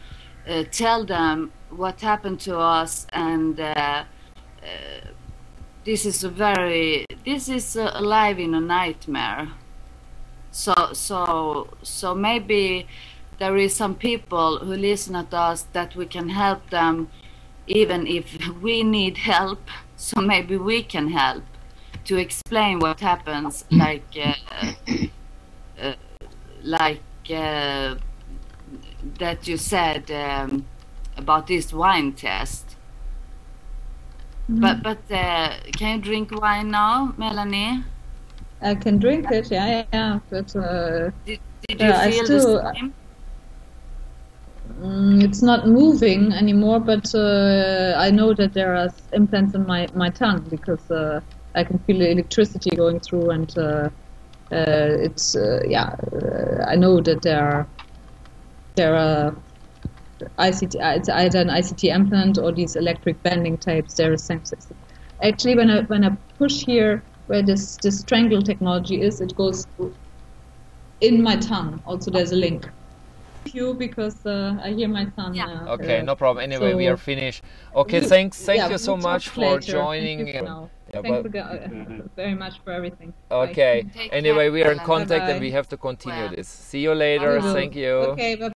tell them what happened to us. And this is a life in a nightmare. So maybe there is some people who listen to us that we can help them, even if we need help. So maybe we can help. to explain what happens, that you said about this wine test. But can you drink wine now, Melanie? I can drink it, yeah. But did you feel the same? It's not moving anymore, but I know that there are implants in my tongue because I can feel the electricity going through, and I know that there are ICT, it's either an ICT implant or these electric bending tapes. They're the same system. Actually, when I push here where this strangle technology is, it goes in my tongue. Also, there's a link. Thank you, because I hear my son. Okay, no problem. Anyway, so we are finished. Okay, thank you so much for joining. Thank you very much for everything. Okay. Anyway, we are in contact and we have to continue this. See you later. Thank you. Okay. Bye.